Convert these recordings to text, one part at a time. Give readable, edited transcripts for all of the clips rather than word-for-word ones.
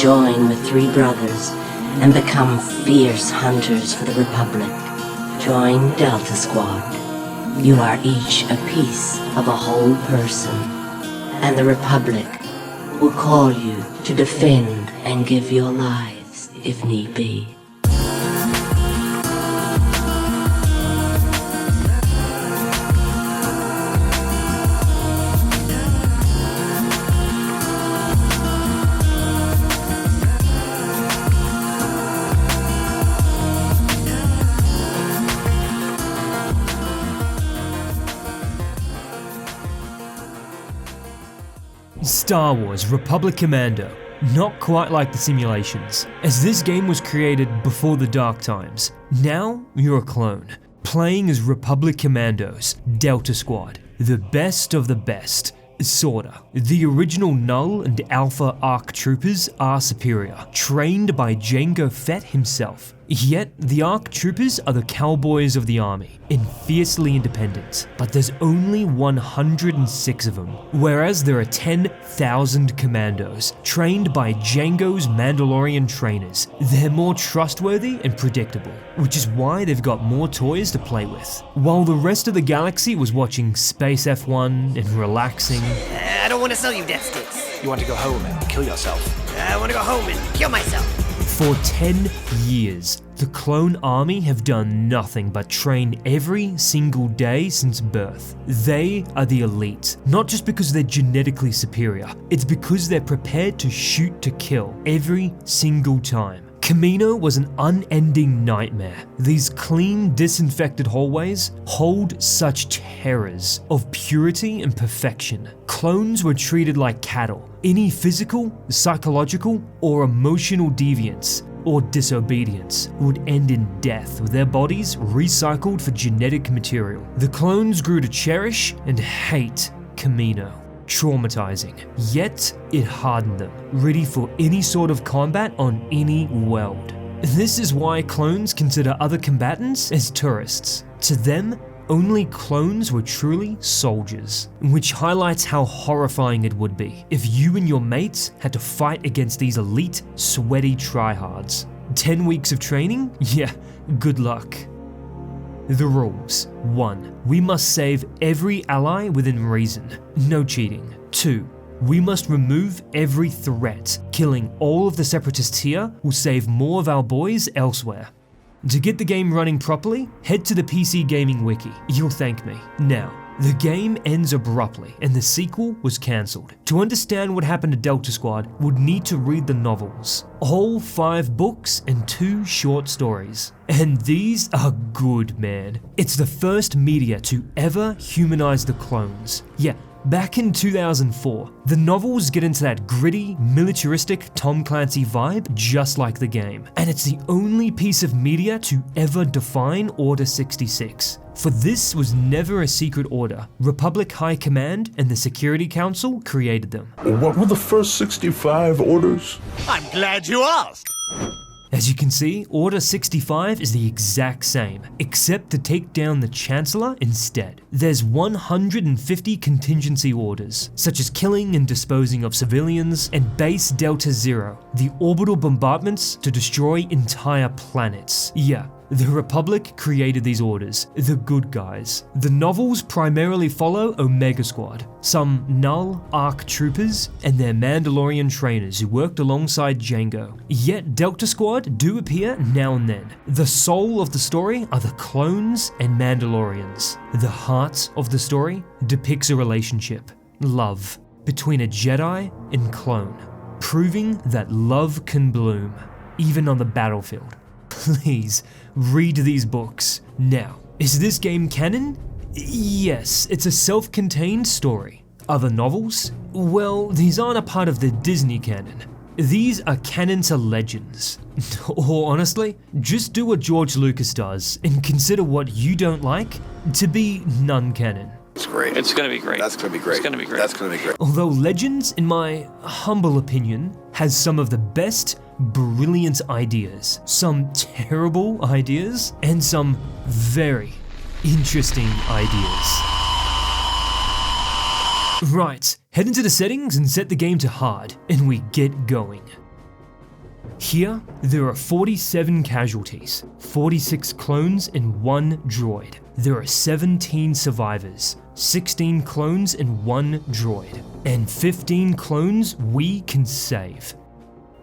join with 3 brothers and become fierce hunters for the Republic. Join Delta Squad. You are each a piece of a whole person, and the Republic will call you to defend and give your lives if need be. Star Wars Republic Commando. Not quite like the simulations, as this game was created before the dark times. Now, you're a clone, playing as Republic Commandos, Delta Squad, the best of the best. Sorta. The original Null and Alpha ARC troopers are superior, trained by Jango Fett himself. Yet, the ARC troopers are the cowboys of the army, and fiercely independent, but there's only 106 of them, whereas there are 10,000 commandos, trained by Jango's Mandalorian trainers. They're more trustworthy and predictable, which is why they've got more toys to play with. While the rest of the galaxy was watching Space F1 and relaxing. I don't want to sell you death sticks. You want to go home and kill yourself. I want to go home and kill myself. For 10 years, the clone army have done nothing but train every single day since birth. They are the elite, not just because they're genetically superior, it's because they're prepared to shoot to kill every single time. Kamino was an unending nightmare. These clean, disinfected hallways hold such terrors of purity and perfection. Clones were treated like cattle. Any physical, psychological, or emotional deviance or disobedience would end in death, with their bodies recycled for genetic material. The clones grew to cherish and hate Kamino. Traumatizing, yet it hardened them, ready for any sort of combat on any world. This is why clones consider other combatants as tourists. To them, only clones were truly soldiers, which highlights how horrifying it would be if you and your mates had to fight against these elite, sweaty tryhards. 10 weeks of training? Yeah, good luck. The rules. 1. We must save every ally within reason. No cheating. 2. We must remove every threat. Killing all of the Separatists here will save more of our boys elsewhere. To get the game running properly, head to the PC Gaming Wiki. You'll thank me. Now, the game ends abruptly and the sequel was cancelled. To understand what happened to Delta Squad, would need to read the novels. All 5 books and 2 short stories. And these are good, man. It's the first media to ever humanize the clones. Yeah, back in 2004, the novels get into that gritty, militaristic Tom Clancy vibe just like the game. And it's the only piece of media to ever define Order 66. For this was never a secret order. Republic High Command and the Security Council created them. What were the first 65 orders? I'm glad you asked. As you can see, Order 65 is the exact same, except to take down the Chancellor instead. There's 150 contingency orders, such as killing and disposing of civilians, and Base Delta Zero, the orbital bombardments to destroy entire planets. Yeah, the Republic created these orders, the good guys. The novels primarily follow Omega Squad, some Null ARC troopers, and their Mandalorian trainers who worked alongside Jango. Yet Delta Squad do appear now and then. The soul of the story are the clones and Mandalorians. The heart of the story depicts a relationship, love, between a Jedi and clone, proving that love can bloom, even on the battlefield. Please, read these books. Now, is this game canon? Yes, it's a self-contained story. Other novels? Well, these aren't a part of the Disney canon. These are canon to legends. Or honestly, just do what George Lucas does and consider what you don't like to be non-canon. It's great. It's gonna be great. That's gonna be great. It's gonna be great. That's gonna be great. Although Legends, in my humble opinion, has some of the best brilliant ideas, some terrible ideas, and some very interesting ideas. Right, head into the settings and set the game to hard, and we get going. Here, there are 47 casualties, 46 clones and 1 droid. There are 17 survivors, 16 clones and 1 droid, and 15 clones we can save.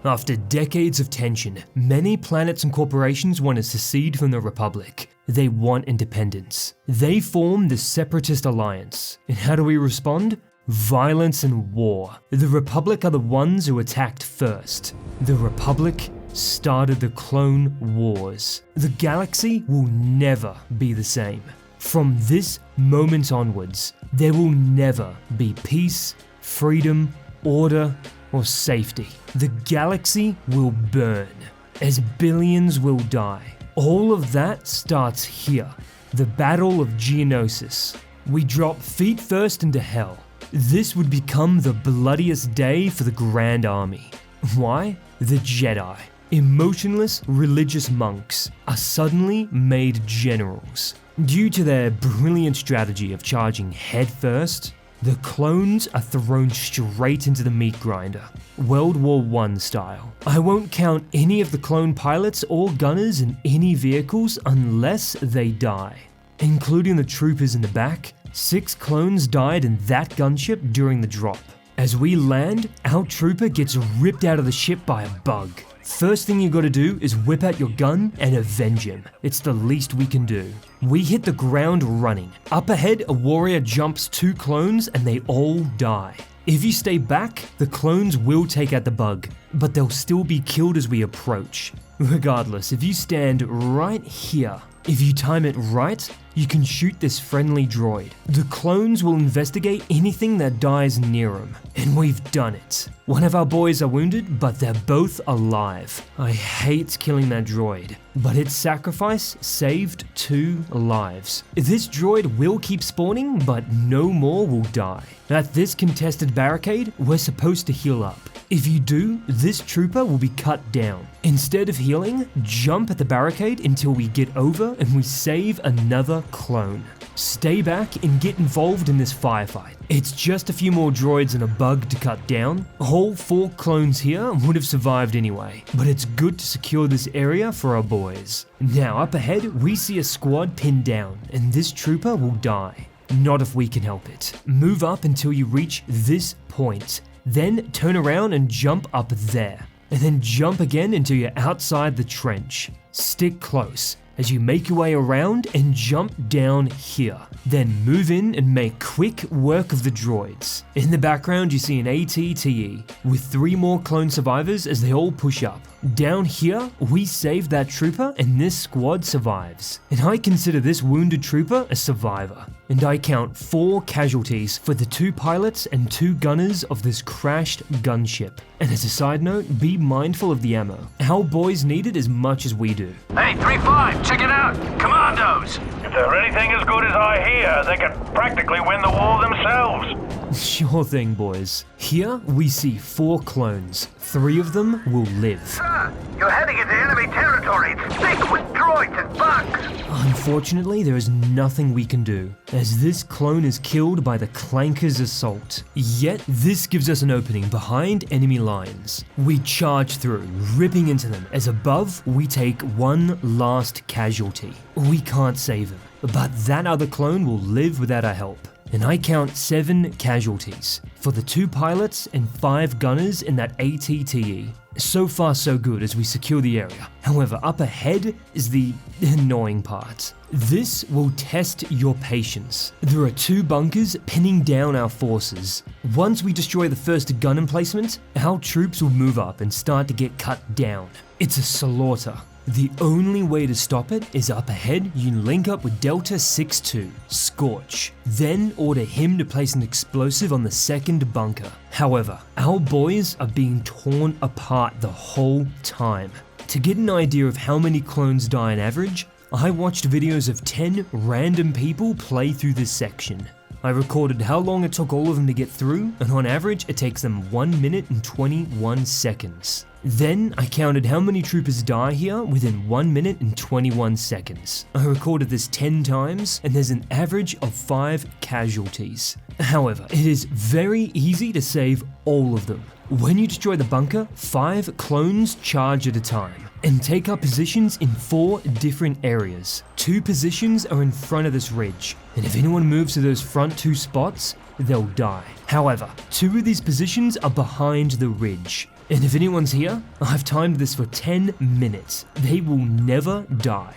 After decades of tension, many planets and corporations want to secede from the Republic. They want independence. They form the Separatist Alliance. And how do we respond? Violence and war. The Republic are the ones who attacked first. The Republic started the Clone Wars. The galaxy will never be the same. From this moment onwards, there will never be peace, freedom, order, or safety. The galaxy will burn, as billions will die. All of that starts here, the Battle of Geonosis. We drop feet first into hell. This would become the bloodiest day for the Grand Army. Why? The Jedi, emotionless religious monks, are suddenly made generals. Due to their brilliant strategy of charging head first, the clones are thrown straight into the meat grinder, World War I style. I won't count any of the clone pilots or gunners in any vehicles unless they die. Including the troopers in the back, 6 clones died in that gunship during the drop. As we land, our trooper gets ripped out of the ship by a bug. First thing you gotta do is whip out your gun and avenge him. It's the least we can do. We hit the ground running. Up ahead, a warrior jumps 2 clones and they all die. If you stay back, the clones will take out the bug, but they'll still be killed as we approach. Regardless, if you stand right here, if you time it right, you can shoot this friendly droid. The clones will investigate anything that dies near him, and we've done it. One of our boys are wounded, but they're both alive. I hate killing that droid, but its sacrifice saved 2 lives. This droid will keep spawning, but no more will die. At this contested barricade, we're supposed to heal up. If you do, this trooper will be cut down. Instead of healing, jump at the barricade until we get over and we save another clone. Stay back and get involved in this firefight. It's just a few more droids and a bug to cut down. All 4 clones here would have survived anyway, but it's good to secure this area for our boys. Now up ahead, we see a squad pinned down, and this trooper will die. Not if we can help it. Move up until you reach this point. Then turn around and jump up there. And then jump again until you're outside the trench. Stick close as you make your way around and jump down here. Then move in and make quick work of the droids. In the background you see an AT-TE with 3 more clone survivors as they all push up. Down here, we save that trooper and this squad survives. And I consider this wounded trooper a survivor. And I count 4 casualties for the 2 pilots and 2 gunners of this crashed gunship. And as a side note, be mindful of the ammo. Our boys need it as much as we do. Hey, 3-5, check it out! Commandos! If they're anything as good as I hear, they can practically win the war themselves. Sure thing, boys. Here we see 4 clones. 3 of them will live. Sir, you're heading into enemy territory. It's thick with droids and bugs. Unfortunately, there is nothing we can do, as this clone is killed by the Clanker's assault. Yet, this gives us an opening behind enemy lines. We charge through, ripping into them, as above, we take 1 last casualty. We can't save him, but that other clone will live without our help. And I count 7 casualties for the 2 pilots and 5 gunners in that AT-TE. So far so good as we secure the area. However, up ahead is the annoying part. This will test your patience. There are 2 bunkers pinning down our forces. Once we destroy the first gun emplacement, our troops will move up and start to get cut down. It's a slaughter. The only way to stop it is up ahead. You link up with Delta 6-2, Scorch, then order him to place an explosive on the 2nd bunker. However, our boys are being torn apart the whole time. To get an idea of how many clones die on average, I watched videos of 10 random people play through this section. I recorded how long it took all of them to get through, and on average it takes them 1 minute and 21 seconds. Then I counted how many troopers die here within 1 minute and 21 seconds. I recorded this 10 times, and there's an average of 5 casualties. However, it is very easy to save all of them. When you destroy the bunker, 5 clones charge at a time and take up positions in 4 different areas. 2 positions are in front of this ridge, and if anyone moves to those front 2 spots, they'll die. However, 2 of these positions are behind the ridge, and if anyone's here, I've timed this for 10 minutes. They will never die.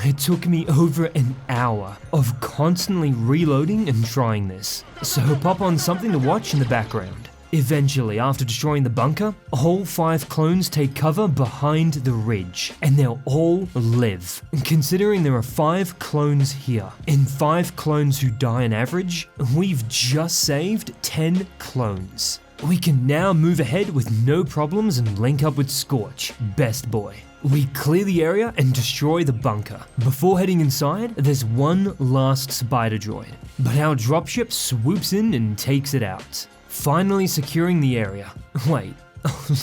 It took me over an hour of constantly reloading and trying this, so pop on something to watch in the background. Eventually, after destroying the bunker, all 5 clones take cover behind the ridge, and they'll all live. Considering there are 5 clones here, and 5 clones who die on average, we've just saved 10 clones. We can now move ahead with no problems and link up with Scorch, best boy. We clear the area and destroy the bunker. Before heading inside, there's one last spider droid, but our dropship swoops in and takes it out. Finally securing the area. Wait,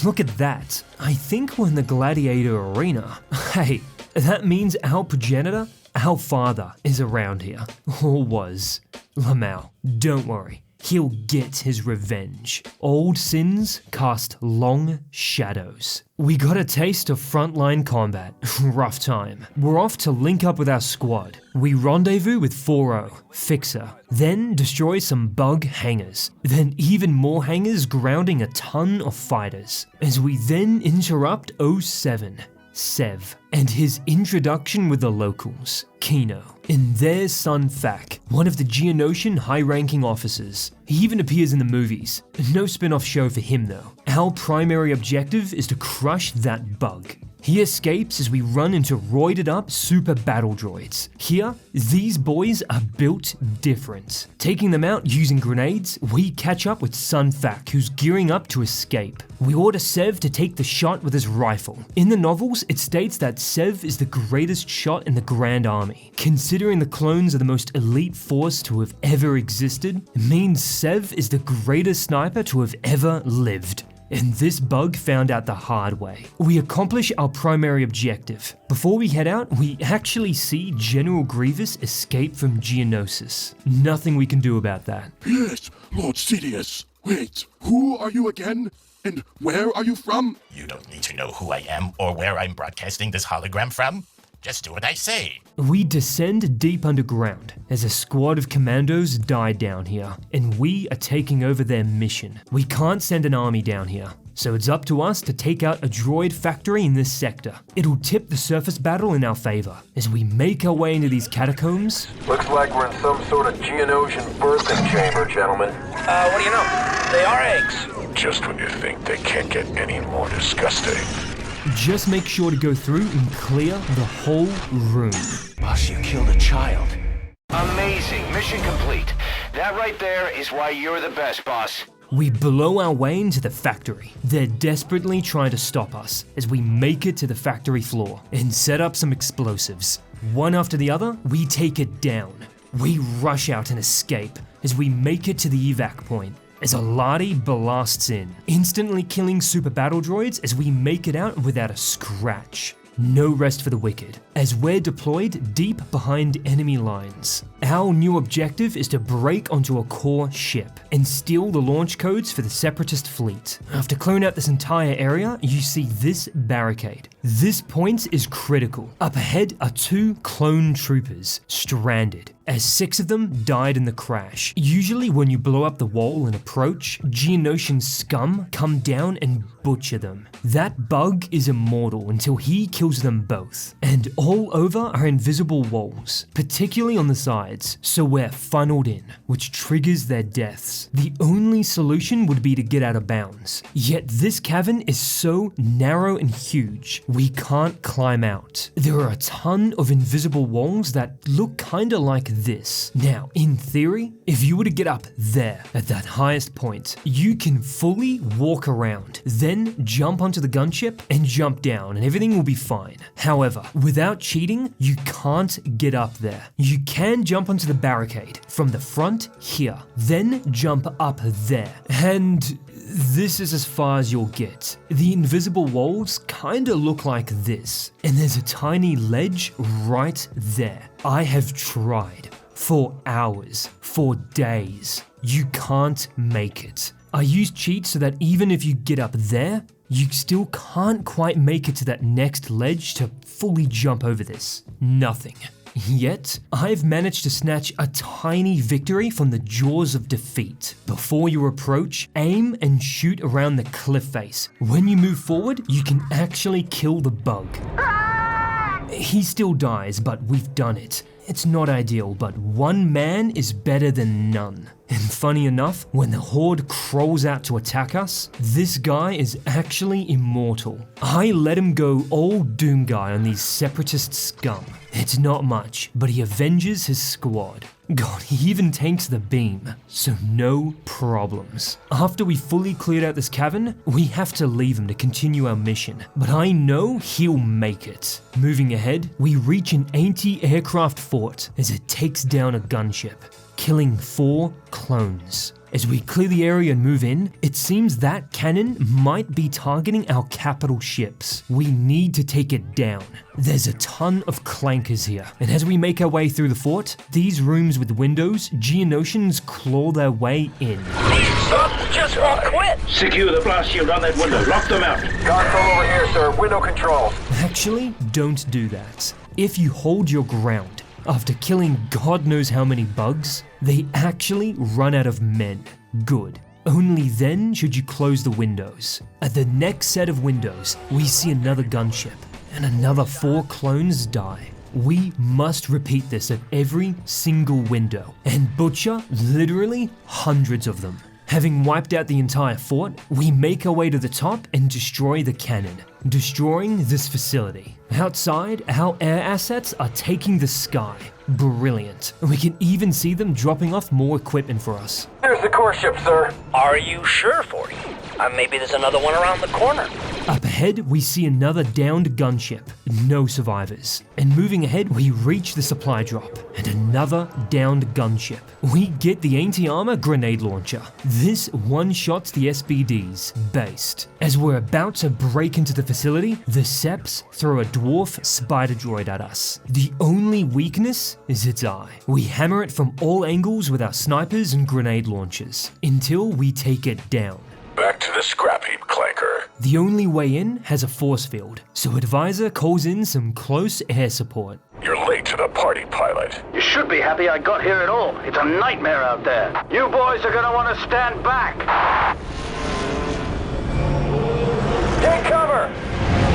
look at that. I think we're in the Gladiator Arena. Hey, that means our progenitor, our father, is around here. Or was. Lamau, don't worry. He'll get his revenge. Old sins cast long shadows. We got a taste of frontline combat. Rough time. We're off to link up with our squad. We rendezvous with 4-0, Fixer, then destroy some bug hangars, then even more hangars grounding a ton of fighters, as we then interrupt 07, Sev, and his introduction with the locals, Kino, and their son Fak, one of the Geonosian high-ranking officers. He even appears in the movies. No spin-off show for him though. Our primary objective is to crush that bug. He escapes as we run into roided up super battle droids. Here, these boys are built different. Taking them out using grenades, we catch up with Sun Fak, who's gearing up to escape. We order Sev to take the shot with his rifle. In the novels, it states that Sev is the greatest shot in the Grand Army. Considering the clones are the most elite force to have ever existed, it means Sev is the greatest sniper to have ever lived. And this bug found out the hard way. We accomplish our primary objective. Before we head out, we actually see General Grievous escape from Geonosis. Nothing we can do about that. Yes, Lord Sidious. Wait, who are you again? And where are you from? You don't need to know who I am or where I'm broadcasting this hologram from. Just do what I say. We descend deep underground as a squad of commandos die down here, and we are taking over their mission. We can't send an army down here, so it's up to us to take out a droid factory in this sector. It'll tip the surface battle in our favor. As we make our way into these catacombs... Looks like we're in some sort of Geonosian birthing chamber, gentlemen. What do you know? They are eggs. Just when you think they can't get any more disgusting. Just make sure to go through and clear the whole room. Boss, you killed a child. Amazing. Mission complete. That right there is why you're the best, boss. We blow our way into the factory. They're desperately trying to stop us as we make it to the factory floor and set up some explosives. One after the other, we take it down. We rush out and escape as we make it to the evac point. As a Lottie blasts in, instantly killing super battle droids as we make it out without a scratch. No rest for the wicked, as we're deployed deep behind enemy lines. Our new objective is to break onto a core ship and steal the launch codes for the Separatist fleet. After clearing out this entire area, you see this barricade. This point is critical. Up ahead are 2 clone troopers, stranded, as 6 of them died in the crash. Usually when you blow up the wall and approach, Geonosian scum come down and butcher them. That bug is immortal until he kills them both. And all over are invisible walls, particularly on the sides, so we're funneled in, which triggers their deaths. The only solution would be to get out of bounds. Yet this cavern is so narrow and huge, we can't climb out. There are a ton of invisible walls that look kinda like this. Now, in theory, if you were to get up there at that highest point, you can fully walk around, then jump onto the gunship and jump down and everything will be fine. However, without cheating, you can't get up there. You can jump onto the barricade from the front here, then jump up there. And this is as far as you'll get. The invisible walls kinda look like this, and there's a tiny ledge right there. I have tried for hours, for days. You can't make it. I used cheats so that even if you get up there, you still can't quite make it to that next ledge to fully jump over this. Nothing. Yet, I've managed to snatch a tiny victory from the jaws of defeat. Before you approach, aim and shoot around the cliff face. When you move forward, you can actually kill the bug. He still dies, but we've done it. It's not ideal, but one man is better than none. And funny enough, when the horde crawls out to attack us, this guy is actually immortal. I let him go all Doom Guy on these Separatist scum. It's not much, but he avenges his squad. God, he even tanks the beam, so no problems. After we fully cleared out this cavern, we have to leave him to continue our mission, but I know he'll make it. Moving ahead, we reach an anti-aircraft fort as it takes down a gunship, killing 4 clones. As we clear the area and move in, it seems that cannon might be targeting our capital ships. We need to take it down. There's a ton of clankers here, and as we make our way through the fort, these rooms with windows, Geonosians claw their way in. Just won't quit. Secure the blast shield on that window. Lock them out. Console over here, sir. Window control. Actually, don't do that. If you hold your ground, after killing God knows how many bugs, they actually run out of men. Good. Only then should you close the windows. At the next set of windows, we see another gunship, and another 4 clones die. We must repeat this at every single window, and butcher literally hundreds of them. Having wiped out the entire fort, we make our way to the top and destroy the cannon, destroying this facility. Outside, our air assets are taking the sky. Brilliant. We can even see them dropping off more equipment for us. There's the core ship, sir. Are you sure, 40? Maybe there's another one around the corner. Up ahead, we see another downed gunship. No survivors. And moving ahead, we reach the supply drop. And another downed gunship. We get the anti-armor grenade launcher. This one-shots the SBDs, based. As we're about to break into the facility, the Seps throw a dwarf spider droid at us. The only weakness is its eye. We hammer it from all angles with our snipers and grenade launchers, until we take it down. Back to the scrap heap, Clanker. The only way in has a force field, so Advisor calls in some close air support. You're late to the party, pilot. You should be happy I got here at all. It's a nightmare out there. You boys are gonna want to stand back. Take cover.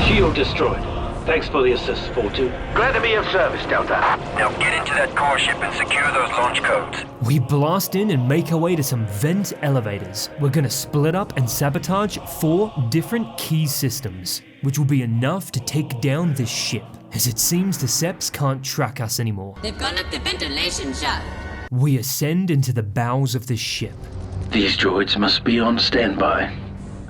Shield destroyed. Thanks for the assist, 4-2. Glad to be of service, Delta. Now get into that core ship and secure those launch codes. We blast in and make our way to some vent elevators. We're gonna split up and sabotage 4 different key systems, which will be enough to take down this ship, as it seems the Seps can't track us anymore. They've gone up the ventilation shaft. We ascend into the bowels of this ship. These droids must be on standby.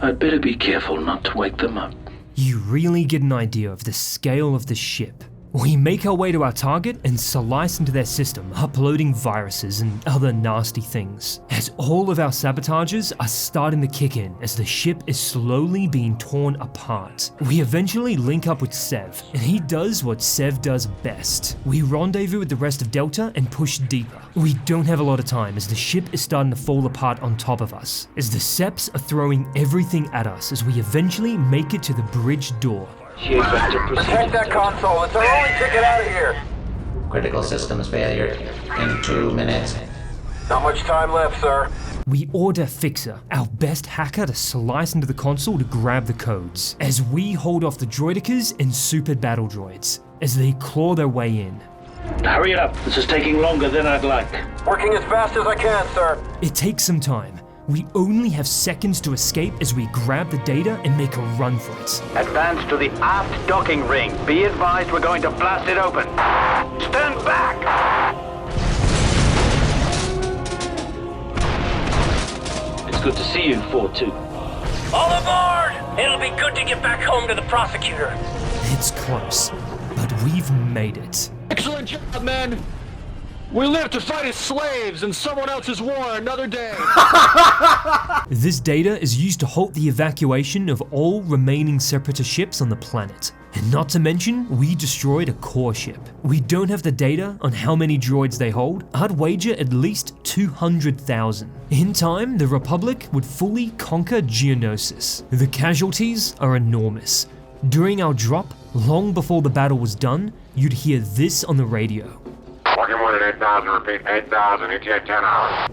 I'd better be careful not to wake them up. You really get an idea of the scale of the ship. We make our way to our target and slice into their system, uploading viruses and other nasty things, as all of our sabotages are starting to kick in as the ship is slowly being torn apart. We eventually link up with Sev, and he does what Sev does best. We rendezvous with the rest of Delta and push deeper. We don't have a lot of time as the ship is starting to fall apart on top of us, as the Seps are throwing everything at us as we eventually make it to the bridge door. Protect that console. It's our only ticket out of here. Critical systems failure in 2 minutes. Not much time left, sir. We order Fixer, our best hacker, to slice into the console to grab the codes, as we hold off the droidicas and super battle droids, as they claw their way in. Hurry it up. This is taking longer than I'd like. Working as fast as I can, sir. It takes some time. We only have seconds to escape as we grab the data and make a run for it. Advance to the aft docking ring. Be advised we're going to blast it open. Stand back! It's good to see you, 4-2. All aboard! It'll be good to get back home to the prosecutor. It's close, but we've made it. Excellent job, men! We live to fight as slaves in someone else's war another day. This data is used to halt the evacuation of all remaining Separatist ships on the planet. And not to mention, we destroyed a core ship. We don't have the data on how many droids they hold. I'd wager at least 200,000. In time, the Republic would fully conquer Geonosis. The casualties are enormous. During our drop, long before the battle was done, you'd hear this on the radio. Working with it, 8,000, repeat, 8,000, ETA 10 hours.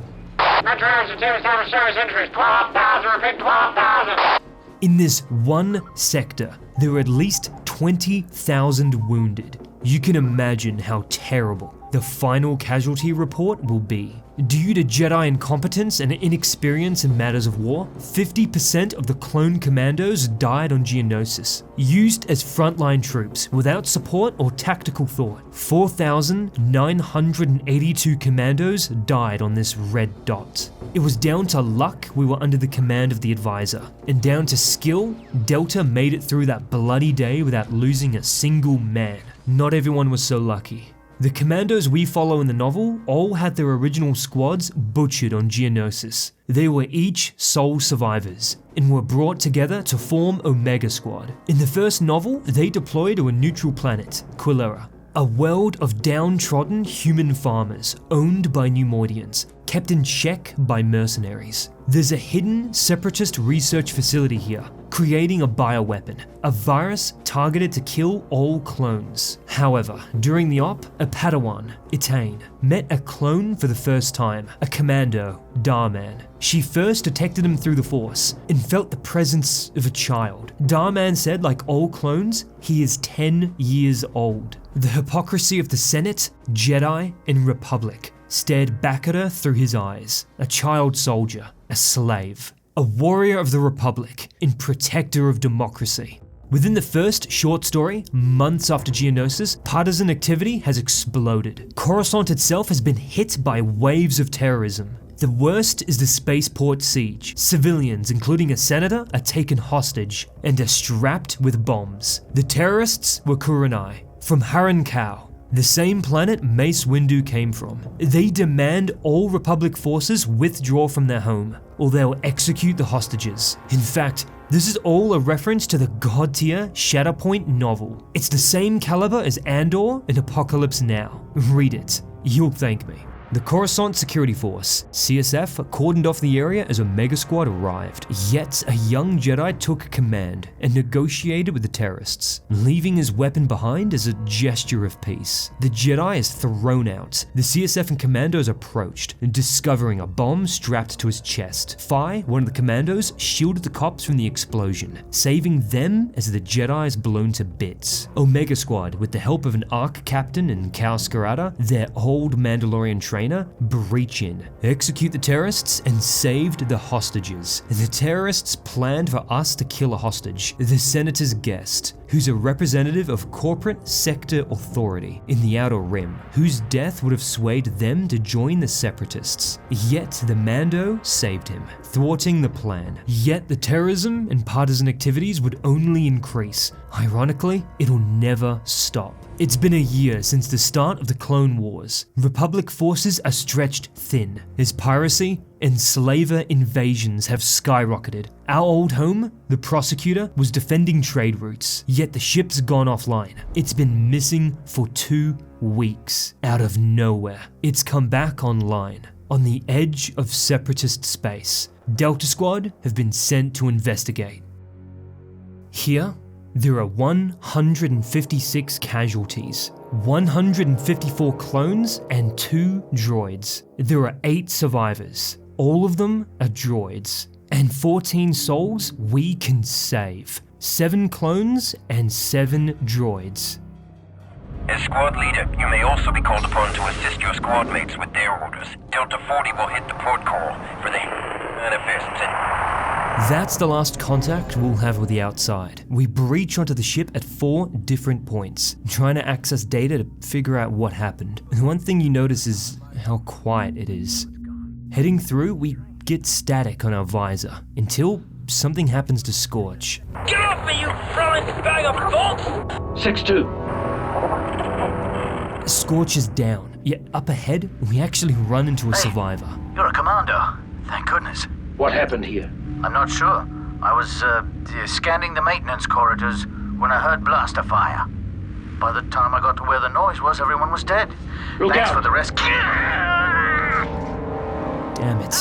Metro Action Team establish service entries, 12,000, repeat, 12,000. In this one sector, there were at least 20,000 wounded. You can imagine how terrible the final casualty report will be. Due to Jedi incompetence and inexperience in matters of war, 50% of the clone commandos died on Geonosis. Used as frontline troops without support or tactical thought, 4,982 commandos died on this red dot. It was down to luck we were under the command of the advisor, and down to skill, Delta made it through that bloody day without losing a single man. Not everyone was so lucky. The commandos we follow in the novel all had their original squads butchered on Geonosis. They were each sole survivors and were brought together to form Omega Squad. In the first novel, they deployed to a neutral planet, Quilera, a world of downtrodden human farmers owned by Neimoidians, kept in check by mercenaries. There's a hidden Separatist research facility here, creating a bioweapon, a virus targeted to kill all clones. However, during the op, a Padawan, Etain, met a clone for the first time, a Commando, Darman. She first detected him through the Force and felt the presence of a child. Darman said, like all clones, he is 10 years old. The hypocrisy of the Senate, Jedi, and Republic stared back at her through his eyes. A child soldier, a slave, a warrior of the Republic, and protector of democracy. Within the first short story, months after Geonosis, partisan activity has exploded. Coruscant itself has been hit by waves of terrorism. The worst is the spaceport siege. Civilians, including a senator, are taken hostage and are strapped with bombs. The terrorists were Kuranai, from Harankau, the same planet Mace Windu came from. They demand all Republic forces withdraw from their home, or they'll execute the hostages. In fact, this is all a reference to the god-tier Shatterpoint novel. It's the same caliber as Andor and Apocalypse Now. Read it. You'll thank me. The Coruscant Security Force, CSF, cordoned off the area as Omega Squad arrived. Yet, a young Jedi took command and negotiated with the terrorists, leaving his weapon behind as a gesture of peace. The Jedi is thrown out. The CSF and Commandos approached, discovering a bomb strapped to his chest. Phi, one of the Commandos, shielded the cops from the explosion, saving them as the Jedi is blown to bits. Omega Squad, with the help of an ARC captain and Cal Scarata, their old Mandalorian trainer, breach in, execute the terrorists, and saved the hostages. The terrorists planned for us to kill a hostage, the Senator's guest, who's a representative of corporate sector authority in the Outer Rim, whose death would have swayed them to join the Separatists. Yet the Mando saved him, thwarting the plan. Yet the terrorism and partisan activities would only increase. Ironically, it'll never stop. It's been a year since the start of the Clone Wars. Republic forces are stretched thin as piracy and slaver invasions have skyrocketed. Our old home, the Prosecutor, was defending trade routes, yet the ship's gone offline. It's been missing for 2 weeks. Out of nowhere, it's come back online. On the edge of Separatist space, Delta Squad have been sent to investigate. Here, there are 156 casualties, 154 clones, and 2 droids. There are 8 survivors. All of them are droids. And 14 souls we can save. 7 clones and 7 droids. As squad leader, you may also be called upon to assist your squad mates with their orders. Delta 40 will hit the port call for the manifests and... That's the last contact we'll have with the outside. We breach onto the ship at 4 different points, trying to access data to figure out what happened. And one thing you notice is how quiet it is. Heading through, we get static on our visor, until something happens to Scorch. Get off me, you frowning bag of bolts! 6-2. Scorch is down, yet up ahead, we actually run into a survivor. You're a Commando. Thank goodness. What happened here? I'm not sure. I was scanning the maintenance corridors when I heard blaster fire. By the time I got to where the noise was, everyone was dead. Thanks for the rescue. Damn it.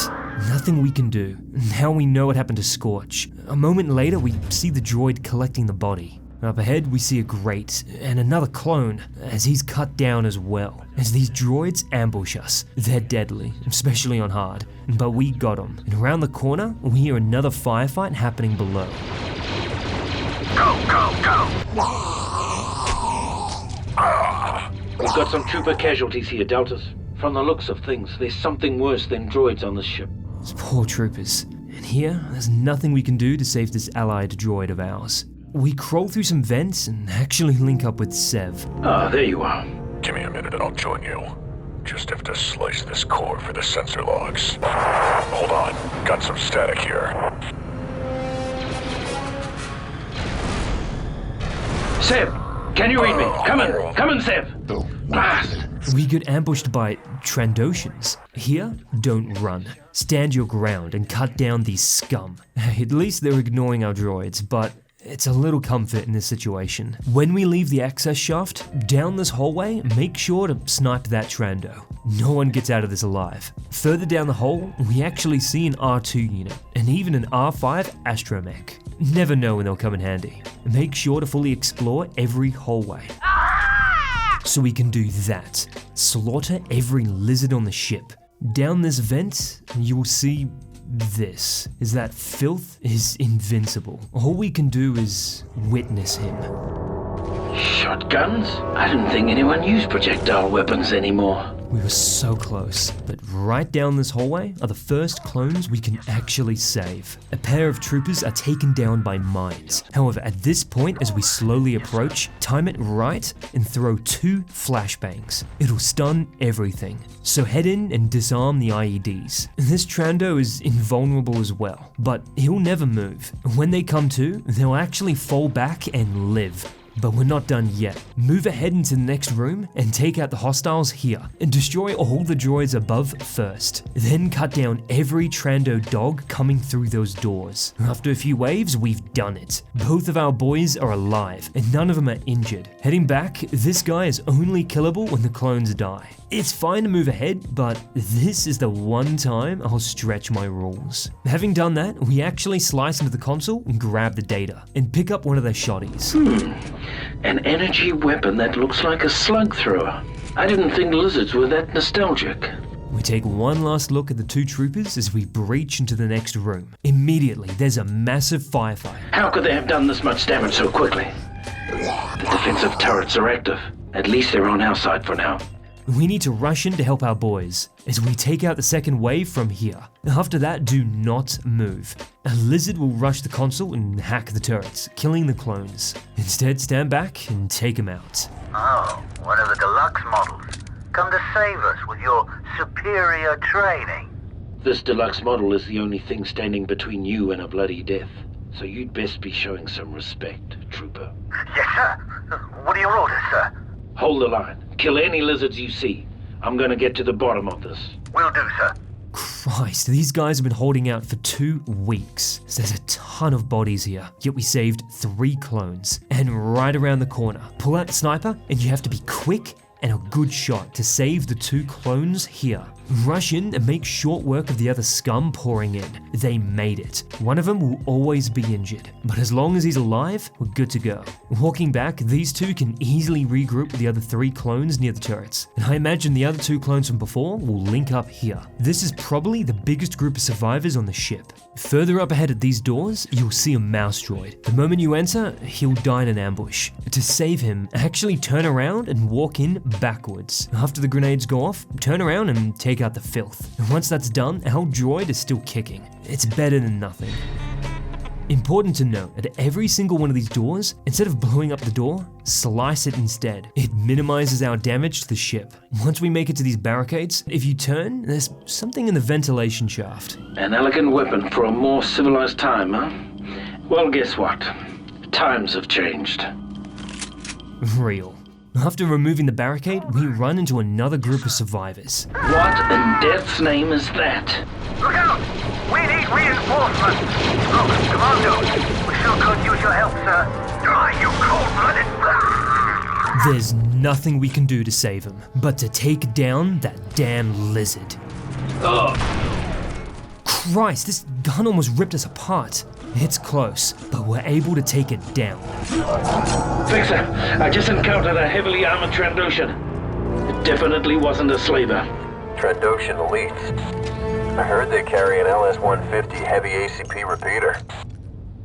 Nothing we can do. Now we know what happened to Scorch. A moment later, we see the droid collecting the body. Up ahead, we see a grate and another clone as he's cut down as well. As these droids ambush us, they're deadly, especially on hard. But we got them. And around the corner, we hear another firefight happening below. Go, go, go! We've got some trooper casualties here, Deltas. From the looks of things, there's something worse than droids on this ship. It's poor troopers. And here, there's nothing we can do to save this allied droid of ours. We crawl through some vents and actually link up with Sev. Ah, there you are. Give me a minute and I'll join you. Just have to slice this core for the sensor logs. Hold on, got some static here. Sev, can you read me? Come in, Sev. We get ambushed by Trandoshans. Here, don't run. Stand your ground and cut down these scum. At least they're ignoring our droids, but it's a little comfort in this situation. When we leave the access shaft, down this hallway, make sure to snipe that Trando. No one gets out of this alive. Further down the hole, we actually see an R2 unit, and even an R5 astromech. Never know when they'll come in handy. Make sure to fully explore every hallway. So we can do that. Slaughter every lizard on the ship. Down this vent, you will see this, is that filth is invincible. All we can do is witness him. Shotguns? I didn't think anyone used projectile weapons anymore. We were so close, but right down this hallway are the first clones we can actually save. A pair of troopers are taken down by mines. However, at this point, as we slowly approach, time it right and throw 2 flashbangs. It'll stun everything. So head in and disarm the IEDs. This Trando is invulnerable as well, but he'll never move. When they come to, they'll actually fall back and live. But we're not done yet. Move ahead into the next room and take out the hostiles here, and destroy all the droids above first. Then cut down every Trando dog coming through those doors. After a few waves, we've done it. Both of our boys are alive, and none of them are injured. Heading back, this guy is only killable when the clones die. It's fine to move ahead, but this is the one time I'll stretch my rules. Having done that, we actually slice into the console and grab the data, and pick up one of their shotties. An energy weapon that looks like a slug thrower. I didn't think lizards were that nostalgic. We take one last look at the 2 troopers as we breach into the next room. Immediately, there's a massive firefight. How could they have done this much damage so quickly? The defensive turrets are active. At least they're on our side for now. We need to rush in to help our boys, as we take out the second wave from here. After that, do not move. A lizard will rush the console and hack the turrets, killing the clones. Instead, stand back and take them out. Oh, one of the deluxe models. Come to save us with your superior training. This deluxe model is the only thing standing between you and a bloody death. So you'd best be showing some respect, Trooper. Yes, sir. What are your orders, sir? Hold the line. Kill any lizards you see. I'm gonna get to the bottom of this. Will do, sir. Christ, these guys have been holding out for 2 weeks. There's a ton of bodies here, yet we saved 3 clones. And right around the corner, pull out the sniper, and you have to be quick and a good shot to save the 2 clones here. Rush in and make short work of the other scum pouring in. They made it. One of them will always be injured, but as long as he's alive, we're good to go. Walking back, these 2 can easily regroup with the other 3 clones near the turrets, and I imagine the other 2 clones from before will link up here. This is probably the biggest group of survivors on the ship. Further up ahead at these doors, you'll see a mouse droid. The moment you enter, he'll die in an ambush. To save him, actually turn around and walk in backwards. After the grenades go off, turn around and take out the filth. And once that's done, our droid is still kicking. It's better than nothing. Important to note, at every single one of these doors, instead of blowing up the door, slice it instead. It minimizes our damage to the ship. Once we make it to these barricades, if you turn, there's something in the ventilation shaft. An elegant weapon for a more civilized time, huh? Well, guess what? Times have changed. Real. After removing the barricade, we run into another group of survivors. What in death's name is that? Look out! We need reinforcements! Look, Commando, we sure could use your help, sir. Die, you cold-blooded... There's nothing we can do to save him, but to take down that damn lizard. Oh. Christ, this gun almost ripped us apart. It's close, but we're able to take it down. Fixer, I just encountered a heavily armored Trandoshan. It definitely wasn't a slaver. Trandoshan elites. I heard they carry an LS-150 heavy ACP repeater.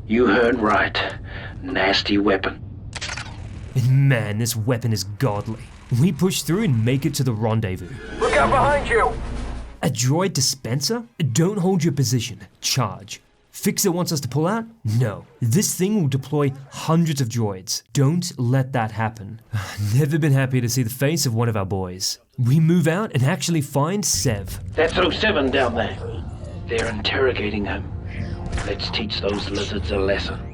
You heard right. Nasty weapon. And man, this weapon is godly. We push through and make it to the rendezvous. Look out behind you! A droid dispenser? Don't hold your position. Charge. Fixer wants us to pull out? No. This thing will deploy hundreds of droids. Don't let that happen. Never been happy to see the face of one of our boys. We move out and actually find Sev. That's 07 down there. They're interrogating him. Let's teach those lizards a lesson.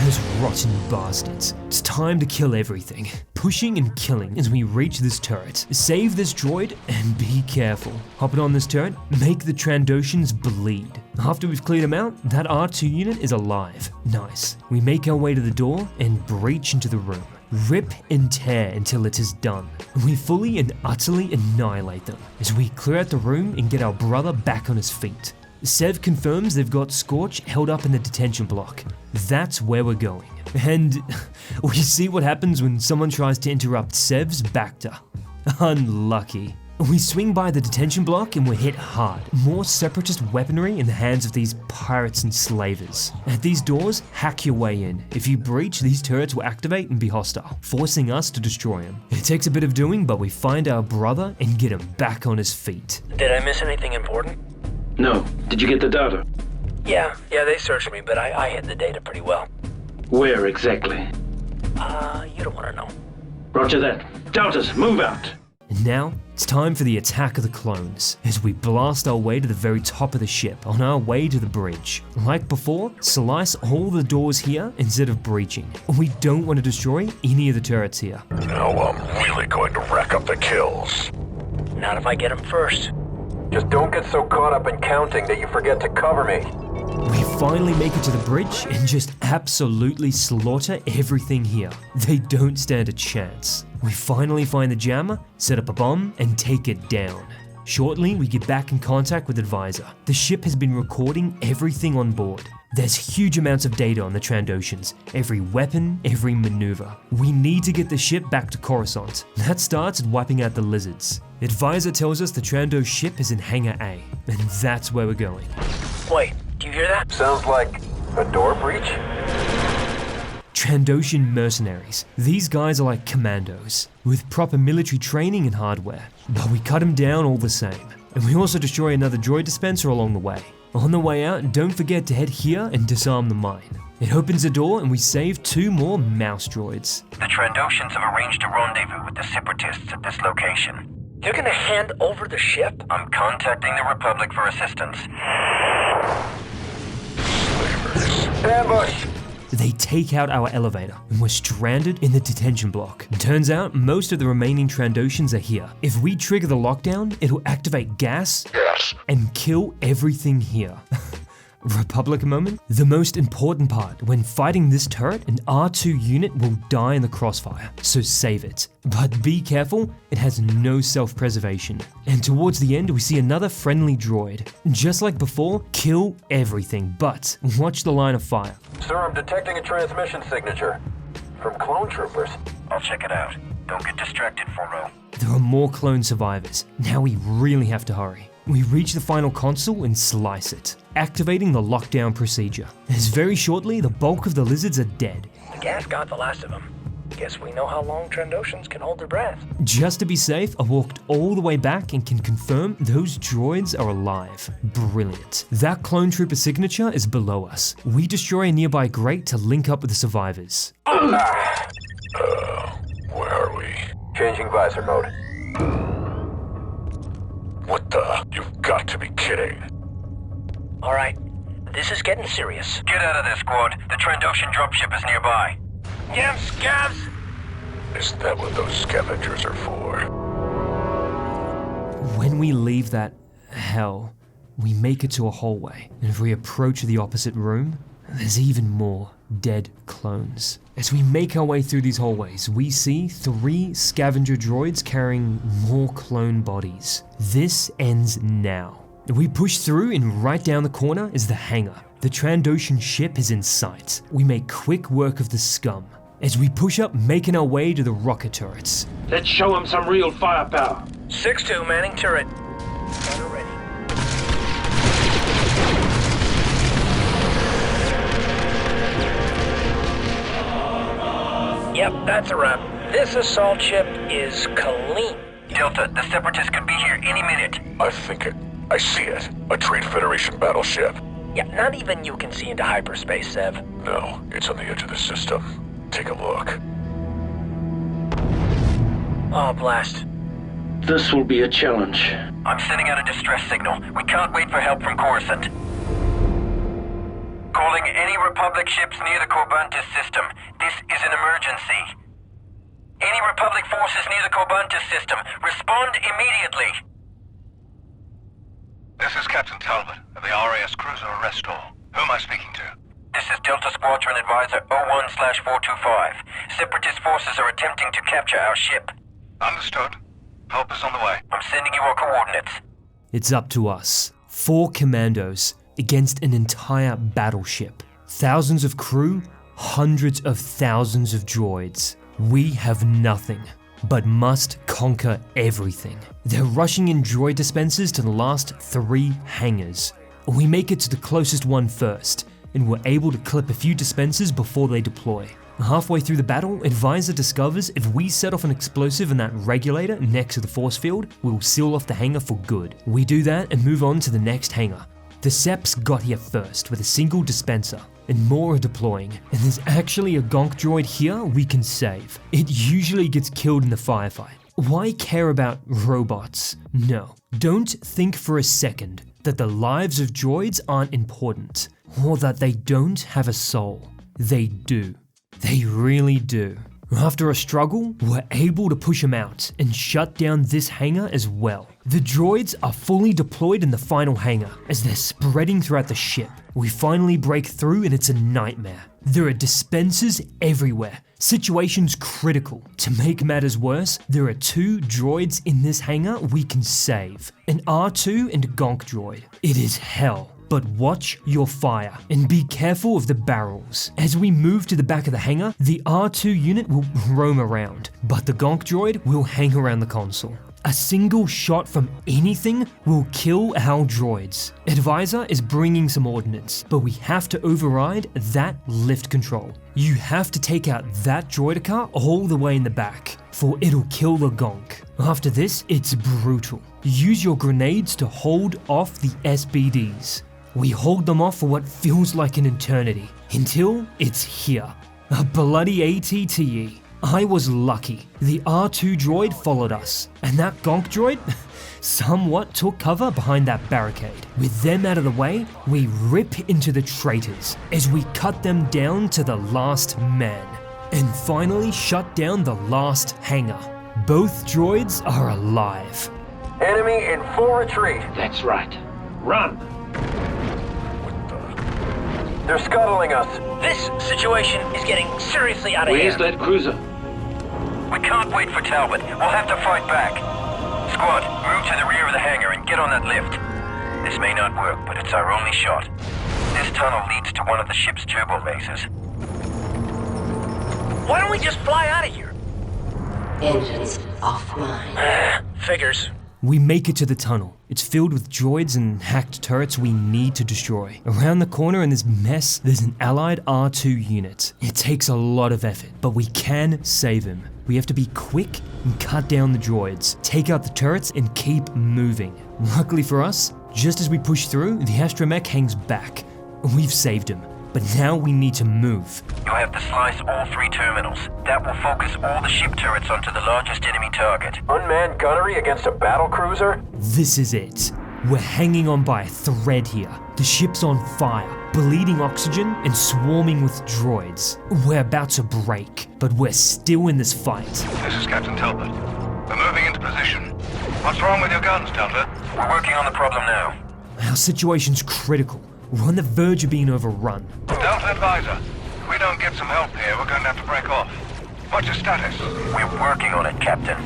Those rotten bastards. It's time to kill everything. Pushing and killing as we reach this turret. Save this droid and be careful. Hopping on this turret, make the Trandoshans bleed. After we've cleared them out, that R2 unit is alive. Nice. We make our way to the door and breach into the room. Rip and tear until it is done. We fully and utterly annihilate them as we clear out the room and get our brother back on his feet. Sev confirms they've got Scorch held up in the detention block. That's where we're going. And we see what happens when someone tries to interrupt Sev's Bacta. Unlucky. We swing by the detention block and we're hit hard. More Separatist weaponry in the hands of these pirates and slavers. At these doors, hack your way in. If you breach, these turrets will activate and be hostile, forcing us to destroy them. It takes a bit of doing, but we find our brother and get him back on his feet. Did I miss anything important? No. Did you get the data? Yeah, they searched me, but I hid the data pretty well. Where exactly? You don't want to know. Roger that. Doubters, move out! And now, it's time for the attack of the clones, as we blast our way to the very top of the ship on our way to the bridge. Like before, slice all the doors here instead of breaching. We don't want to destroy any of the turrets here. Now I'm really going to rack up the kills. Not if I get them first. Just don't get so caught up in counting that you forget to cover me. We finally make it to the bridge and just absolutely slaughter everything here. They don't stand a chance. We finally find the jammer, set up a bomb, and take it down. Shortly, we get back in contact with Advisor. The ship has been recording everything on board. There's huge amounts of data on the Trandoshans, every weapon, every maneuver. We need to get the ship back to Coruscant. That starts at wiping out the lizards. Advisor tells us the Trando ship is in Hangar A, and that's where we're going. Wait, do you hear that? Sounds like a door breach? Trandoshan mercenaries. These guys are like Commandos, with proper military training and hardware. But we cut them down all the same. And we also destroy another droid dispenser along the way. On the way out, don't forget to head here and disarm the mine. It opens a door and we save 2 more mouse droids. The Trandoshans have arranged a rendezvous with the Separatists at this location. You're gonna hand over the ship? I'm contacting the Republic for assistance. Ambush! They take out our elevator and we're stranded in the detention block. It turns out most of the remaining Trandoshans are here. If we trigger the lockdown, it'll activate gas and kill everything here. Republic moment? The most important part, when fighting this turret, an R2 unit will die in the crossfire, so save it. But be careful, it has no self-preservation. And towards the end, we see another friendly droid. Just like before, kill everything, but watch the line of fire. Sir, I'm detecting a transmission signature. From clone troopers. I'll check it out. Don't get distracted, Foro. There are more clone survivors. Now we really have to hurry. We reach the final console and slice it, activating the lockdown procedure. As very shortly, the bulk of the lizards are dead. The gas got the last of them. Guess we know how long Trandoshans can hold their breath. Just to be safe, I walked all the way back and can confirm those droids are alive. Brilliant. That clone trooper signature is below us. We destroy a nearby grate to link up with the survivors. Where are we? Changing visor mode. What the? You've got to be kidding. Alright, this is getting serious. Get out of there, squad. The Trandoshan dropship is nearby. Get 'em, scabs! Is that what those scavengers are for? When we leave that hell, we make it to a hallway, and if we approach the opposite room, there's even more dead clones. As we make our way through these hallways, we see 3 scavenger droids carrying more clone bodies. This ends now. We push through, and right down the corner is the hangar. The Trandoshan ship is in sight. We make quick work of the scum. As we push up, making our way to the rocket turrets. Let's show them some real firepower. 6-2 manning turret. Ready. Yep, that's a wrap. This assault ship is clean. Delta, the Separatists could be here any minute. I think it. I see it. A Trade Federation battleship. Yeah, not even you can see into hyperspace, Sev. No, it's on the edge of the system. Take a look. Oh, blast. This will be a challenge. I'm sending out a distress signal. We can't wait for help from Coruscant. Calling any Republic ships near the Commandos system. This is an emergency. Any Republic forces near the Commandos system, respond immediately. This is Captain Talbot of the RAS cruiser Restore. Who am I speaking to? This is Delta Squadron Advisor 01/425. Separatist forces are attempting to capture our ship. Understood. Help is on the way. I'm sending you our coordinates. It's up to us. 4 Commandos against an entire battleship. Thousands of crew, hundreds of thousands of droids. We have nothing, but must conquer everything. They're rushing in droid dispensers to the last 3 hangars. We make it to the closest one first, and we're able to clip a few dispensers before they deploy. Halfway through the battle, Advisor discovers if we set off an explosive in that regulator next to the force field, we'll seal off the hangar for good. We do that and move on to the next hangar. The Seps got here first with a single dispenser, and more are deploying, and there's actually a gonk droid here we can save. It usually gets killed in the firefight. Why care about robots? No, don't think for a second that the lives of droids aren't important, or that they don't have a soul. They do. They really do. After a struggle, we're able to push them out and shut down this hangar as well. The droids are fully deployed in the final hangar as they're spreading throughout the ship. We finally break through and it's a nightmare. There are dispensers everywhere. Situation's critical. To make matters worse, there are 2 droids in this hangar we can save. An R2 and a gonk droid. It is hell. But watch your fire and be careful of the barrels. As we move to the back of the hangar, the R2 unit will roam around, but the gonk droid will hang around the console. A single shot from anything will kill our droids. Advisor is bringing some ordnance, but we have to override that lift control. You have to take out that droidicar all the way in the back, for it'll kill the gonk. After this, it's brutal. Use your grenades to hold off the SBDs. We hold them off for what feels like an eternity, until it's here. A bloody ATTE. I was lucky. The R2 droid followed us, and that gonk droid somewhat took cover behind that barricade. With them out of the way, we rip into the traitors as we cut them down to the last man, and finally shut down the last hangar. Both droids are alive. Enemy in full retreat. That's right. Run! They're scuttling us. This situation is getting seriously out of hand. Where's that cruiser? We can't wait for Talbot. We'll have to fight back. Squad, move to the rear of the hangar and get on that lift. This may not work, but it's our only shot. This tunnel leads to one of the ship's turbo lasers. Why don't we just fly out of here? Engines offline. Figures. We make it to the tunnel. It's filled with droids and hacked turrets we need to destroy. Around the corner in this mess, there's an allied R2 unit. It takes a lot of effort, but we can save him. We have to be quick and cut down the droids, take out the turrets, and keep moving. Luckily for us, just as we push through, the astromech hangs back. We've saved him, but now we need to move. You have to slice all 3 terminals. That will focus all the ship turrets onto the largest enemy target. Unmanned gunnery against a battle cruiser? This is it. We're hanging on by a thread here. The ship's on fire, bleeding oxygen and swarming with droids. We're about to break, but we're still in this fight. This is Captain Talbot. We're moving into position. What's wrong with your guns, Delta? We're working on the problem now. Our situation's critical. We're on the verge of being overrun. Delta Advisor, if we don't get some help here, we're going to have to break off. What's your status? We're working on it, Captain.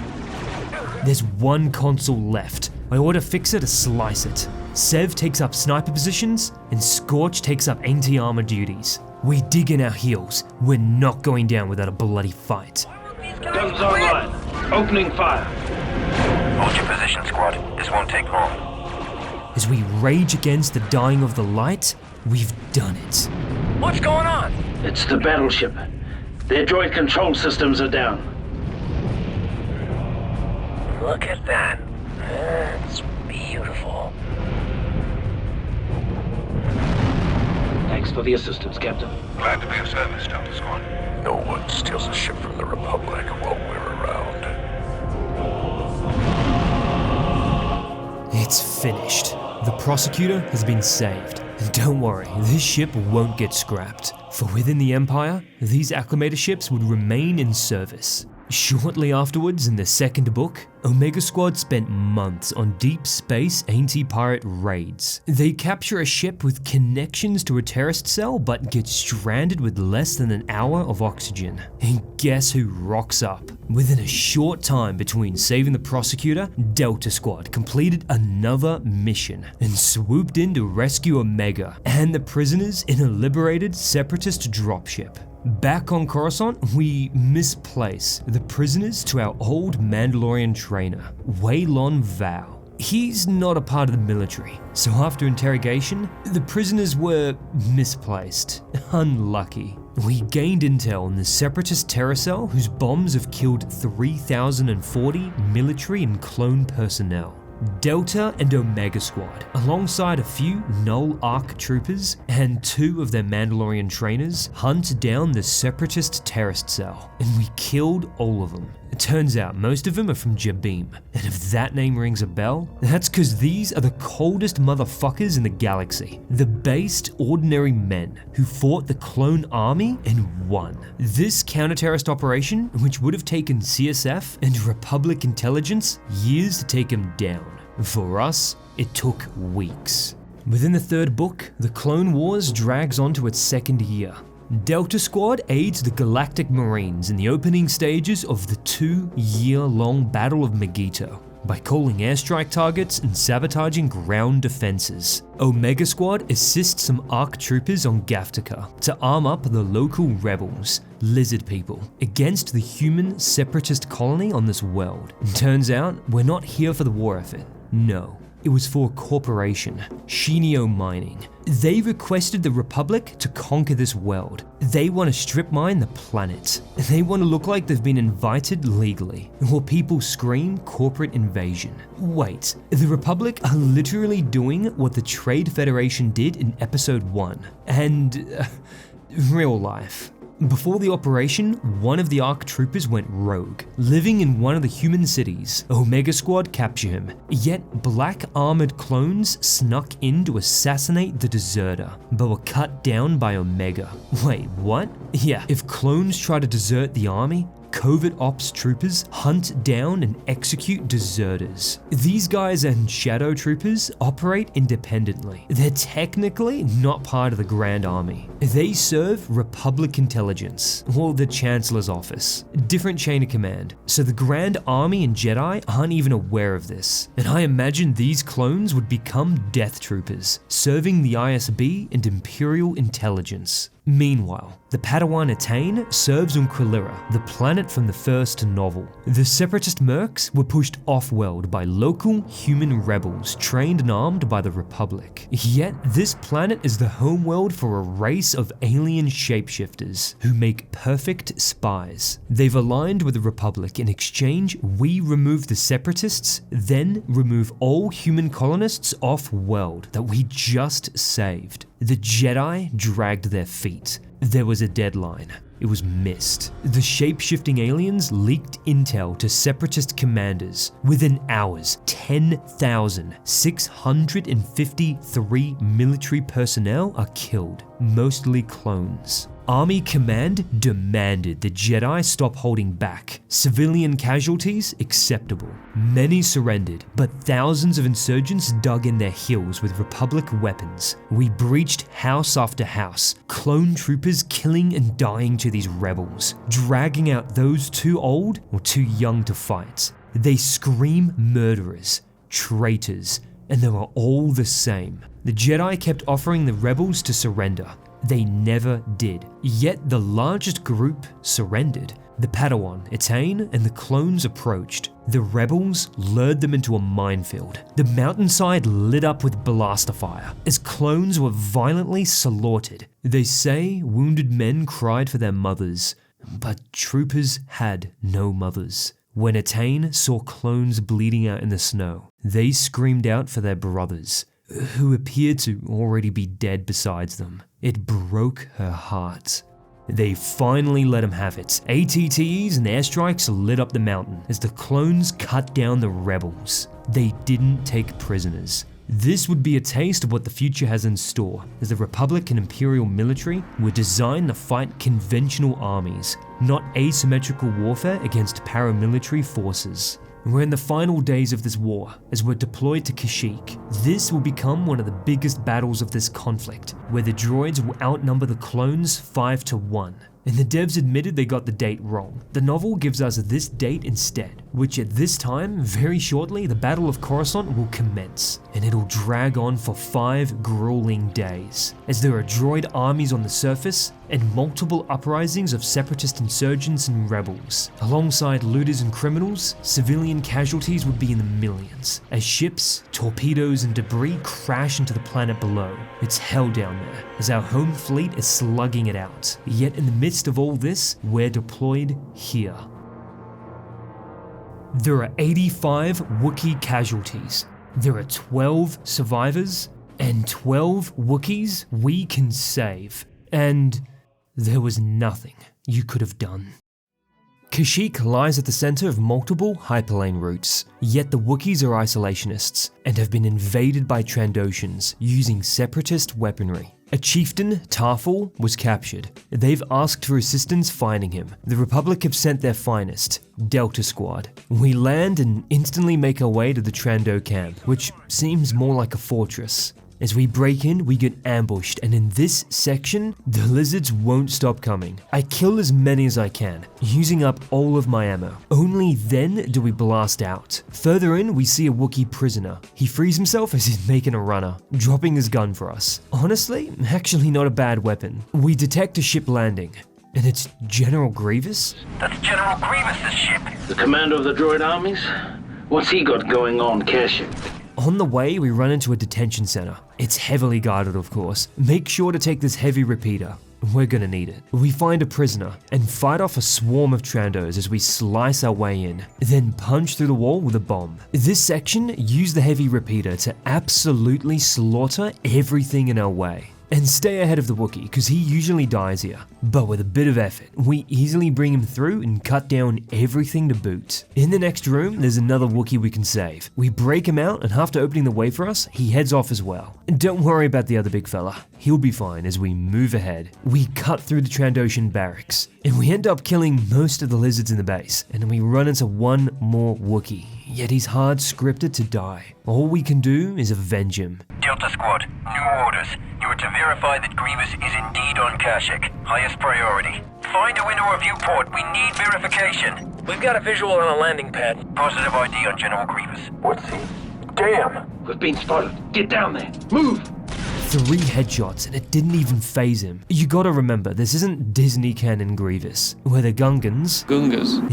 There's one console left. I order Fixer to slice it. Sev takes up sniper positions, and Scorch takes up anti-armor duties. We dig in our heels. We're not going down without a bloody fight. Guns online. Opening fire. Hold your position, squad. This won't take long. As we rage against the dying of the light, we've done it. What's going on? It's the battleship. Their droid control systems are down. Look at that. That's beautiful. Thanks for the assistance, Captain. Glad to be of service, Delta Squad. No one steals a ship from the Republic while we're around. It's finished. The Prosecutor has been saved. And don't worry, this ship won't get scrapped. For within the Empire, these Acclimator ships would remain in service. Shortly afterwards, in the second book, Omega Squad spent months on deep space anti-pirate raids. They capture a ship with connections to a terrorist cell but get stranded with less than an hour of oxygen. And guess who rocks up? Within a short time between saving the Prosecutor, Delta Squad completed another mission and swooped in to rescue Omega and the prisoners in a liberated Separatist dropship. Back on Coruscant, we misplace the prisoners to our old Mandalorian trainer, lmfaoo. He's not a part of the military, so after interrogation, the prisoners were misplaced. Unlucky. We gained intel on the Separatist terror cell whose bombs have killed 3,040 military and clone personnel. Delta and Omega Squad, alongside a few Null Arc troopers and 2 of their Mandalorian trainers, hunt down the Separatist terrorist cell, and we killed all of them. It turns out most of them are from Jabeam, and if that name rings a bell, that's cause these are the coldest motherfuckers in the galaxy. The based, ordinary men who fought the clone army and won. This counter-terrorist operation, which would have taken CSF and Republic intelligence years to take them down. For us, it took weeks. Within the third book, the Clone Wars drags on to its second year. Delta Squad aids the Galactic Marines in the opening stages of the 2-year-long Battle of Megiddo by calling airstrike targets and sabotaging ground defenses. Omega Squad assists some ARC troopers on Gaftica to arm up the local rebels, lizard people, against the human separatist colony on this world. And turns out, we're not here for the war effort. No. It was for a corporation, Shinio Mining. They requested the Republic to conquer this world. They want to strip mine the planet. They want to look like they've been invited legally, while people scream corporate invasion. Wait, the Republic are literally doing what the Trade Federation did in Episode 1, and real life. Before the operation, one of the ARC troopers went rogue. Living in one of the human cities, Omega Squad capture him. Yet black armored clones snuck in to assassinate the deserter, but were cut down by Omega. Wait, what? Yeah, if clones try to desert the army, covert ops troopers hunt down and execute deserters. These guys and shadow troopers operate independently. They're technically not part of the Grand Army. They serve Republic intelligence, or the Chancellor's office. Different chain of command. So the Grand Army and Jedi aren't even aware of this. And I imagine these clones would become Death Troopers, serving the ISB and Imperial intelligence. Meanwhile, the Padawan Attain serves on Quilira, the planet from the first novel. The Separatist mercs were pushed off-world by local human rebels trained and armed by the Republic. Yet, this planet is the homeworld for a race of alien shapeshifters who make perfect spies. They've aligned with the Republic. In exchange, we remove the Separatists, then remove all human colonists off-world that we just saved. The Jedi dragged their feet. There was a deadline. It was missed. The shape-shifting aliens leaked intel to Separatist commanders. Within hours, 10,653 military personnel are killed, mostly clones. Army Command demanded the Jedi stop holding back. Civilian casualties acceptable. Many surrendered, but thousands of insurgents dug in their heels with Republic weapons. We breached house after house, clone troopers killing and dying to these rebels, dragging out those too old or too young to fight. They scream murderers, traitors, and they were all the same. The Jedi kept offering the rebels to surrender. They never did. Yet the largest group surrendered. The Padawan, Etain, and the clones approached. The rebels lured them into a minefield. The mountainside lit up with blaster fire as clones were violently slaughtered. They say wounded men cried for their mothers, but troopers had no mothers. When Etain saw clones bleeding out in the snow, they screamed out for their brothers, who appeared to already be dead besides them. It broke her heart. They finally let him have it. ATTEs and airstrikes lit up the mountain as the clones cut down the rebels. They didn't take prisoners. This would be a taste of what the future has in store, as the Republic and Imperial military were designed to fight conventional armies, not asymmetrical warfare against paramilitary forces. We're in the final days of this war, as we're deployed to Kashyyyk. This will become one of the biggest battles of this conflict, where the droids will outnumber the clones 5-1. And the devs admitted they got the date wrong. The novel gives us this date instead, which at this time, very shortly, the Battle of Coruscant will commence, and it'll drag on for 5 grueling days, as there are droid armies on the surface and multiple uprisings of Separatist insurgents and rebels. Alongside looters and criminals, civilian casualties would be in the millions, as ships, torpedoes, and debris crash into the planet below. It's hell down there, as our home fleet is slugging it out. Yet in the midst of all this, we're deployed here. There are 85 Wookiee casualties. There are 12 survivors, and 12 Wookiees we can save. And there was nothing you could have done. Kashyyyk lies at the center of multiple hyperlane routes, yet the Wookiees are isolationists and have been invaded by Trandoshans using Separatist weaponry. A chieftain, Tarful, was captured. They've asked for assistance finding him. The Republic have sent their finest, Delta Squad. We land and instantly make our way to the Trando camp, which seems more like a fortress. As we break in, we get ambushed, and in this section, the lizards won't stop coming. I kill as many as I can, using up all of my ammo. Only then do we blast out. Further in, we see a Wookiee prisoner. He frees himself as he's making a runner, dropping his gun for us. Honestly, actually not a bad weapon. We detect a ship landing, and it's General Grievous? That's General Grievous's ship. The commander of the droid armies? What's he got going on, Kashyyyk? On the way, we run into a detention center. It's heavily guarded, of course. Make sure to take this heavy repeater. We're gonna need it. We find a prisoner and fight off a swarm of Trandos as we slice our way in, then punch through the wall with a bomb. This section used the heavy repeater to absolutely slaughter everything in our way. And stay ahead of the Wookiee, because he usually dies here. But with a bit of effort, we easily bring him through and cut down everything to boot. In the next room, there's another Wookiee we can save. We break him out, and after opening the way for us, he heads off as well. And don't worry about the other big fella. He'll be fine as we move ahead. We cut through the Trandoshan barracks, and we end up killing most of the lizards in the base, and then we run into one more Wookiee. Yet he's hard scripted to die. All we can do is avenge him. Delta Squad, new orders. You are to verify that Grievous is indeed on Kashyyyk. Highest priority. Find a window of viewport. We need verification. We've got a visual on a landing pad. Positive ID on General Grievous. What's he? Damn! We've been spotted. Get down there. Move! 3 headshots and it didn't even phase him. You gotta remember, this isn't Disney canon Grievous, where the Gungans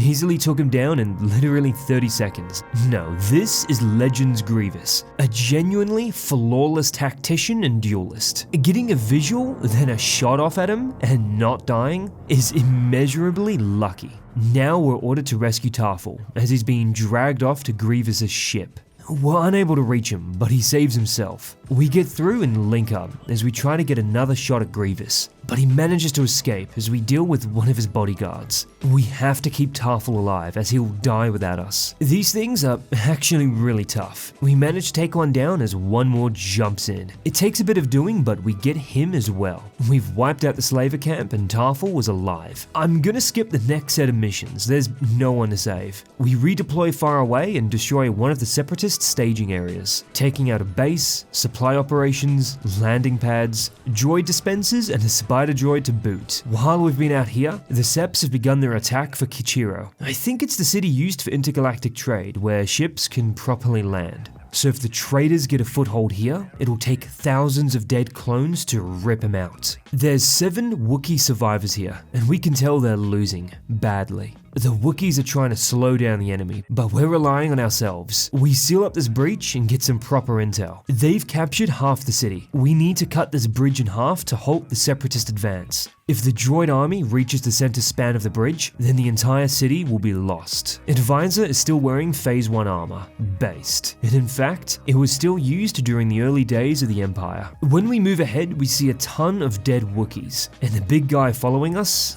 easily took him down in literally 30 seconds. No, this is Legends Grievous, a genuinely flawless tactician and duelist. Getting a visual, then a shot off at him, and not dying is immeasurably lucky. Now we're ordered to rescue Tarful, as he's being dragged off to Grievous's ship. We're unable to reach him, but he saves himself. We get through and link up as we try to get another shot at Grievous, but he manages to escape as we deal with one of his bodyguards. We have to keep Tarful alive as he'll die without us. These things are actually really tough. We manage to take one down as one more jumps in. It takes a bit of doing, but we get him as well. We've wiped out the slaver camp and Tarful was alive. I'm gonna skip the next set of missions, there's no one to save. We redeploy far away and destroy one of the Separatist staging areas, taking out a base, supply operations, landing pads, droid dispensers, and a spider droid to boot. While we've been out here, the Seps have begun their attack for Kashyyyk. I think it's the city used for intergalactic trade, where ships can properly land. So if the traders get a foothold here, it'll take thousands of dead clones to rip them out. There's 7 Wookiee survivors here, and we can tell they're losing badly. The Wookiees are trying to slow down the enemy, but we're relying on ourselves. We seal up this breach and get some proper intel. They've captured half the city. We need to cut this bridge in half to halt the Separatist advance. If the droid army reaches the center span of the bridge, then the entire city will be lost. Advisor is still wearing Phase 1 armor, based. And in fact, it was still used during the early days of the Empire. When we move ahead, we see a ton of dead Wookiees, and the big guy following us,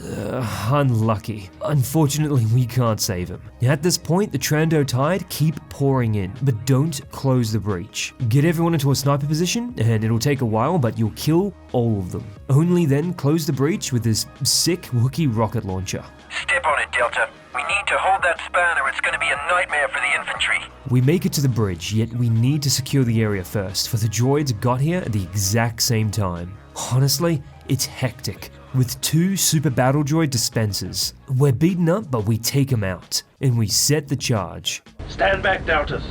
unlucky. Unfortunately, we can't save him. At this point, the Trando Tide keep pouring in, but don't close the breach. Get everyone into a sniper position, and it'll take a while, but you'll kill all of them. Only then close the breach with this sick Wookiee rocket launcher. Step on it, Delta. We need to hold that span or it's going to be a nightmare for the infantry. We make it to the bridge, yet we need to secure the area first, for the droids got here at the exact same time. Honestly, it's hectic, with 2 super battle droid dispensers. We're beaten up, but we take them out, and we set the charge. Stand back, Deltas.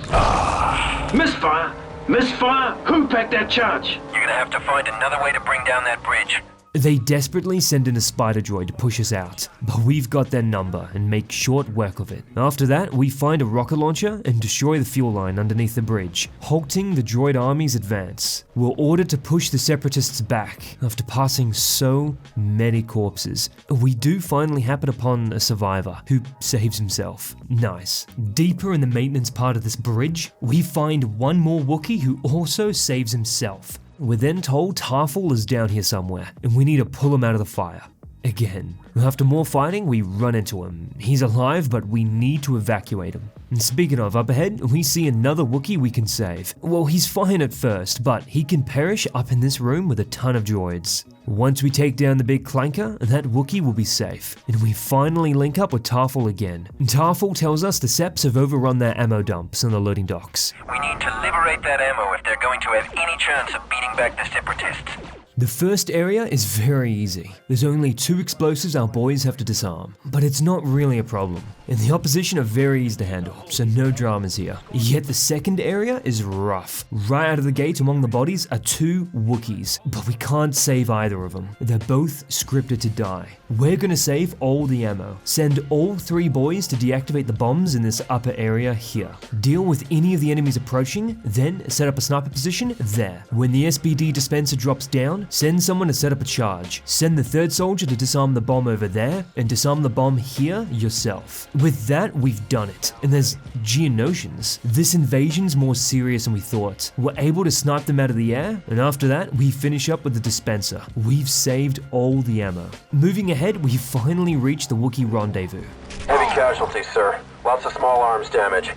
Misfire! Misfire! Who packed that charge? You're gonna have to find another way to bring down that bridge. They desperately send in a spider droid to push us out, but we've got their number and make short work of it. After that, we find a rocket launcher and destroy the fuel line underneath the bridge, halting the droid army's advance. We're ordered to push the Separatists back after passing so many corpses. We do finally happen upon a survivor who saves himself. Nice. Deeper in the maintenance part of this bridge, we find one more Wookiee who also saves himself. We're then told Tarful is down here somewhere, and we need to pull him out of the fire. Again. After more fighting, we run into him. He's alive, but we need to evacuate him. And speaking of, up ahead, we see another Wookiee we can save. Well, he's fine at first, but he can perish up in this room with a ton of droids. Once we take down the big clanker, that Wookiee will be safe, and we finally link up with Tarful again. Tarful tells us the Seps have overrun their ammo dumps in the loading docks. We need to liberate that ammo if they're going to have any chance of beating back the Separatists. The first area is very easy. There's only 2 explosives our boys have to disarm, but it's not really a problem. And the opposition are very easy to handle, so no dramas here. Yet the second area is rough. Right out of the gate among the bodies are 2 Wookiees, but we can't save either of them. They're both scripted to die. We're gonna save all the ammo. Send all 3 boys to deactivate the bombs in this upper area here. Deal with any of the enemies approaching, then set up a sniper position there. When the SBD dispenser drops down, send someone to set up a charge. Send the 3rd soldier to disarm the bomb over there, and disarm the bomb here yourself. With that, we've done it. And there's Geonosis. This invasion's more serious than we thought. We're able to snipe them out of the air, and after that, we finish up with the dispenser. We've saved all the ammo. Moving ahead, we finally reach the Wookiee rendezvous. Heavy casualties, sir. Lots of small arms damage.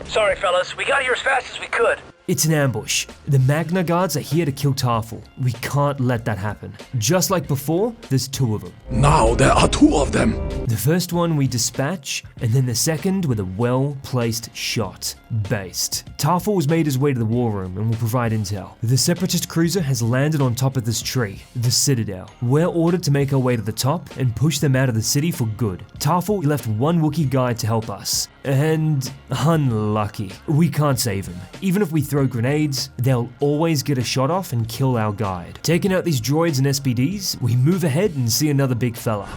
Sorry, fellas. We got here as fast as we could. It's an ambush. The Magna Guards are here to kill Tarful. We can't let that happen. Just like before, there's 2 of them. Now there are 2 of them. The first one we dispatch, and then the second with a well-placed shot. Based. Tarful has made his way to the war room and will provide intel. The Separatist cruiser has landed on top of this tree, the Citadel. We're ordered to make our way to the top and push them out of the city for good. Tarful left 1 Wookiee guide to help us. And unlucky. We can't save him. Even if we throw grenades, they'll always get a shot off and kill our guide. Taking out these droids and SBDs, we move ahead and see another big fella.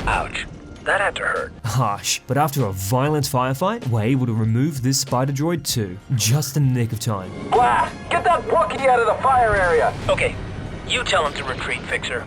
Ouch. That had to hurt. Harsh, but after a violent firefight, we're able to remove this spider droid too, just in the nick of time. Blah! Get that Wookiee out of the fire area! Okay, you tell him to retreat, Fixer.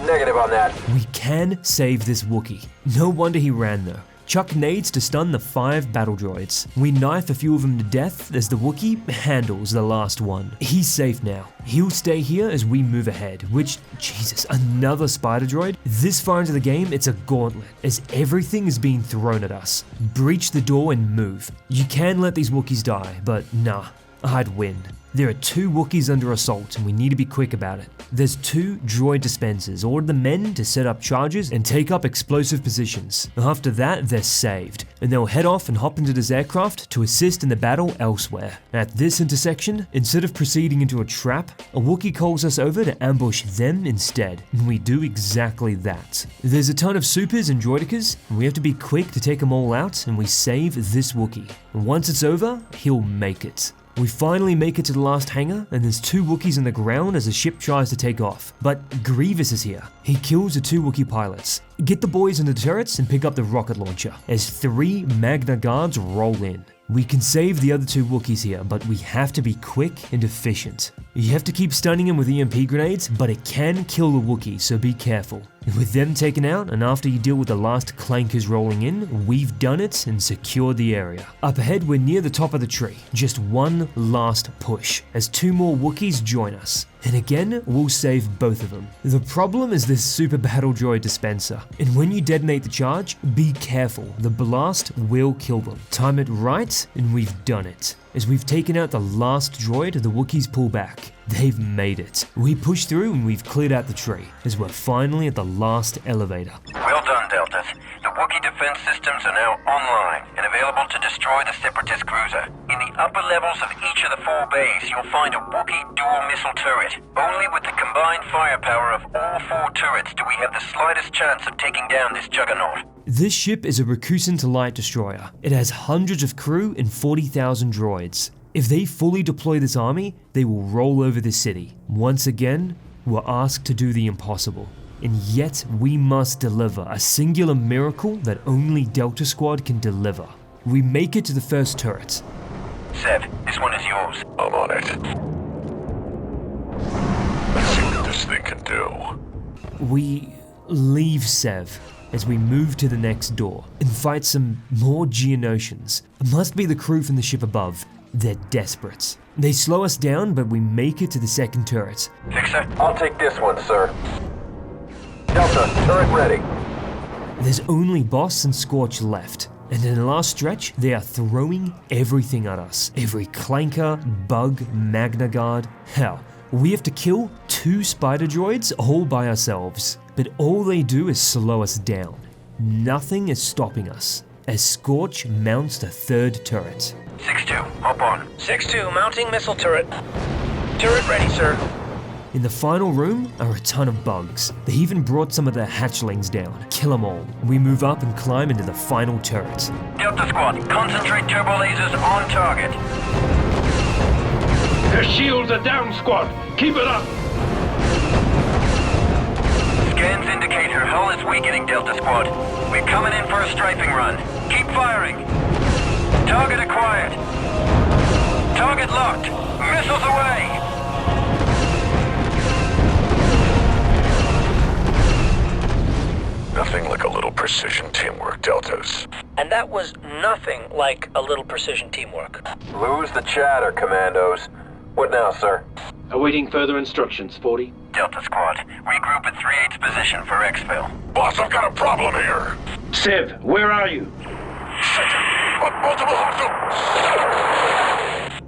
Negative on that. We can save this Wookiee. No wonder he ran though. chuck nades to stun the 5 battle droids. We knife a few of them to death as the Wookiee handles the last one. He's safe now. He'll stay here as we move ahead, which, Jesus, another spider droid? This far into the game, it's a gauntlet, as everything is being thrown at us. Breach the door and move. You can let these Wookiees die, but nah, I'd win. There are 2 Wookiees under assault and we need to be quick about it. There's 2 droid dispensers. Order the men to set up charges and take up explosive positions. After that, they're saved, and they'll head off and hop into this aircraft to assist in the battle elsewhere. At this intersection, instead of proceeding into a trap, a Wookiee calls us over to ambush them instead, and we do exactly that. There's a ton of supers and droidicas, and we have to be quick to take them all out, and we save this Wookiee. Once it's over, he'll make it. We finally make it to the last hangar, and there's 2 Wookiees on the ground as the ship tries to take off. But Grievous is here. He kills the 2 Wookiee pilots. Get the boys in the turrets and pick up the rocket launcher, as 3 Magna Guards roll in. We can save the other 2 Wookiees here, but we have to be quick and efficient. You have to keep stunning him with EMP grenades, but it can kill the Wookiee, so be careful. With them taken out, and after you deal with the last clankers rolling in, we've done it and secured the area. Up ahead, we're near the top of the tree. Just one last push, as 2 more Wookiees join us. And again, we'll save both of them. The problem is this super battle droid dispenser. And when you detonate the charge, be careful. The blast will kill them. Time it right, and we've done it. As we've taken out the last droid, the Wookiees pull back. They've made it. We push through and we've cleared out the tree, as we're finally at the last elevator. Well done, Deltas. The Wookiee defense systems are now online and available to destroy the Separatist cruiser. In the upper levels of each of the 4 bays, you'll find a Wookiee dual missile turret. Only with the combined firepower of all 4 turrets do we have the slightest chance of taking down this juggernaut. This ship is a Rakusan light destroyer. It has hundreds of crew and 40,000 droids. If they fully deploy this army, they will roll over the city. Once again, we're asked to do the impossible. And yet, we must deliver a singular miracle that only Delta Squad can deliver. We make it to the first turret. Sev, this one is yours. I'm on it. Let's see what this thing can do. We leave Sev as we move to the next door and fight some more Geonosians. It must be the crew from the ship above. They're desperate. They slow us down, but we make it to the second turret. Fixer? I'll take this one, sir. Delta, turret ready. There's only Boss and Scorch left, and in the last stretch, they are throwing everything at us. Every clanker, bug, Magna Guard. Hell, we have to kill 2 spider droids all by ourselves. But all they do is slow us down. Nothing is stopping us, as Scorch mounts the 3rd turret. 6-2, hop on. 6-2, mounting missile turret. Turret ready, sir. In the final room are a ton of bugs. They even brought some of their hatchlings down. Kill them all. We move up and climb into the final turret. Delta Squad, concentrate turbo lasers on target. Their shields are down, Squad. Keep it up. Scans indicate her hull is weakening, Delta Squad. We're coming in for a strafing run. Keep firing. Target acquired. Target locked. Missiles away. Nothing like a little precision teamwork, Deltas. And that was nothing like a little precision teamwork. Lose the chatter, Commandos. What now, sir? Awaiting further instructions, 40. Delta Squad, regroup at 3/8 position for exfil. Boss, I've got a problem here. Sev, where are you? Multiple hostiles.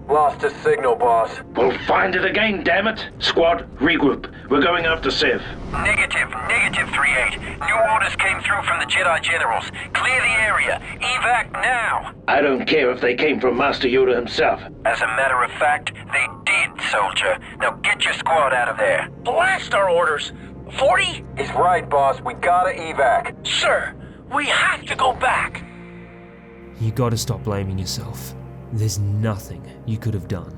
Lost his signal, boss. We'll find it again, damn it. Squad, regroup. We're going after Sev. Negative 3/8. New orders came through from the Jedi generals. Clear the area. Evac now. I don't care if they came from Master Yoda himself. As a matter of fact, they did, soldier. Now get your squad out of there. Blast our orders. 40? He's right, boss. We gotta evac. Sir, we have to go back. You gotta stop blaming yourself. There's nothing you could have done.